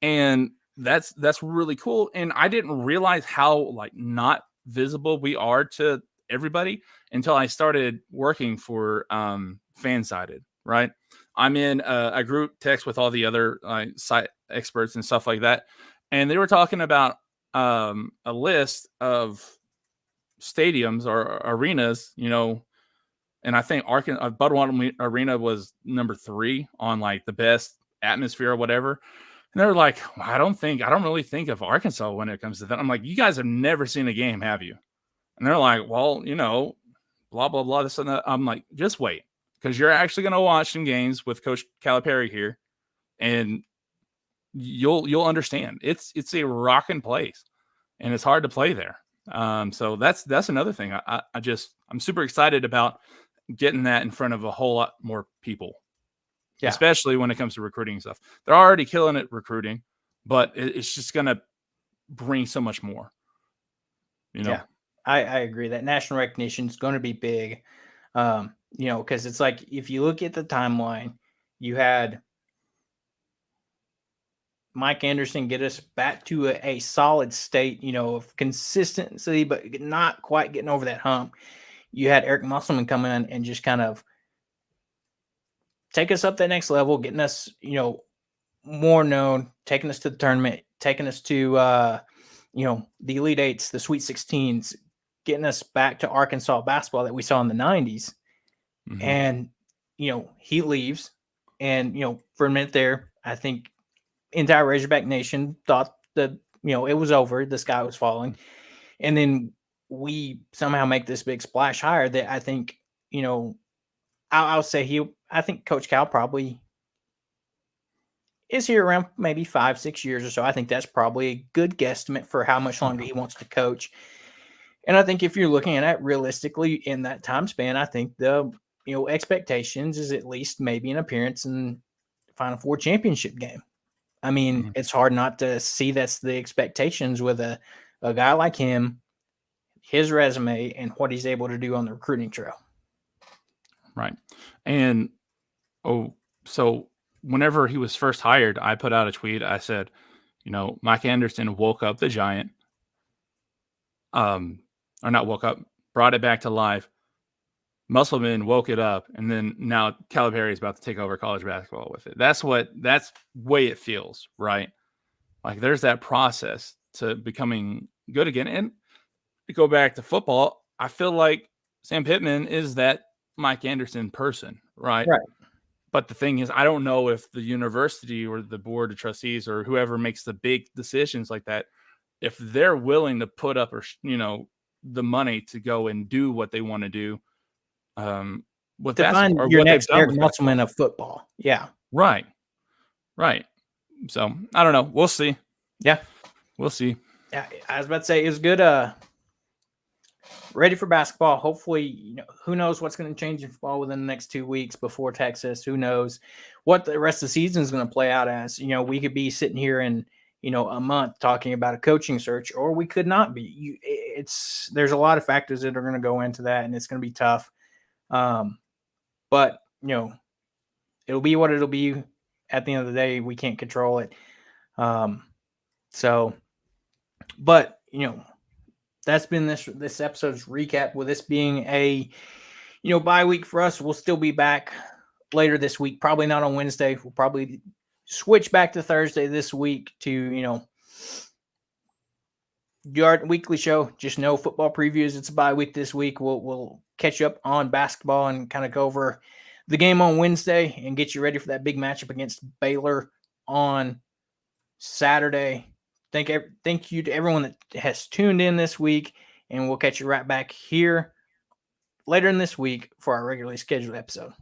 And that's really cool. And I didn't realize how like not visible we are to everybody until I started working for Fansided, right? I'm in a group text with all the other site experts and stuff like that. And they were talking about a list of stadiums or arenas, and I think Budweiser Arena was number 3 on like the best atmosphere or whatever. And they're like, well, I don't really think of Arkansas when it comes to that. I'm like, you guys have never seen a game, have you? And they're like, well, blah, blah, blah, this and that. I'm like, just wait, because you're actually going to watch some games with Coach Calipari here, and you'll understand. It's a rocking place, and it's hard to play there. So that's another thing. I'm super excited about getting that in front of a whole lot more people. Yeah. Especially when it comes to recruiting stuff. They're already killing it recruiting, but it's just going to bring so much more. Yeah, I agree that national recognition is going to be big. Because it's like if you look at the timeline, you had Mike Anderson get us back to a solid state, of consistency, but not quite getting over that hump. You had Eric Musselman come in and just kind of take us up that next level, getting us, more known, taking us to the tournament, taking us to, the Elite Eights, the Sweet 16s, getting us back to Arkansas basketball that we saw in the 90s. Mm-hmm. And, he leaves. And, for a minute there, I think entire Razorback Nation thought that, it was over. The sky was falling. And then we somehow make this big splash higher that I think, I'll say I think Coach Cal probably is here around maybe 5-6 years or so. I think that's probably a good guesstimate for how much longer he wants to coach. And I think if you're looking at it realistically in that time span, I think the expectations is at least maybe an appearance in the Final Four championship game. I mean, It's hard not to see that's the expectations with a guy like him, his resume, and what he's able to do on the recruiting trail. Right. And so whenever he was first hired, I put out a tweet. I said, Mike Anderson woke up the Giant. Or not woke up, brought it back to life. Musselman woke it up, and then now Calipari is about to take over college basketball with it. That's the way it feels, right? Like there's that process to becoming good again. And to go back to football, I feel like Sam Pittman is that Mike Anderson person, right? Right. But the thing is, I don't know if the university or the board of trustees or whoever makes the big decisions like that, if they're willing to put up, or the money to go and do what they want to do. With to find your next Eric Musselman of football. Yeah. Right. So I don't know. We'll see. Yeah. We'll see. Yeah, I was about to say it was good. Ready for basketball. Hopefully, who knows what's going to change in football within the next 2 weeks before Texas. Who knows what the rest of the season is going to play out as. We could be sitting here in a month talking about a coaching search, or we could not be. There's a lot of factors that are going to go into that, and it's going to be tough. But it'll be what it'll be. At the end of the day, we can't control it. But that's been this episode's recap. With this being a bye week for us, we'll still be back later this week. Probably not on Wednesday. We'll probably switch back to Thursday this week to do our weekly show. Just no football previews. It's a bye week this week. We'll catch you up on basketball and kind of go over the game on Wednesday and get you ready for that big matchup against Baylor on Saturday. Thank you to everyone that has tuned in this week, and we'll catch you right back here later in this week for our regularly scheduled episode.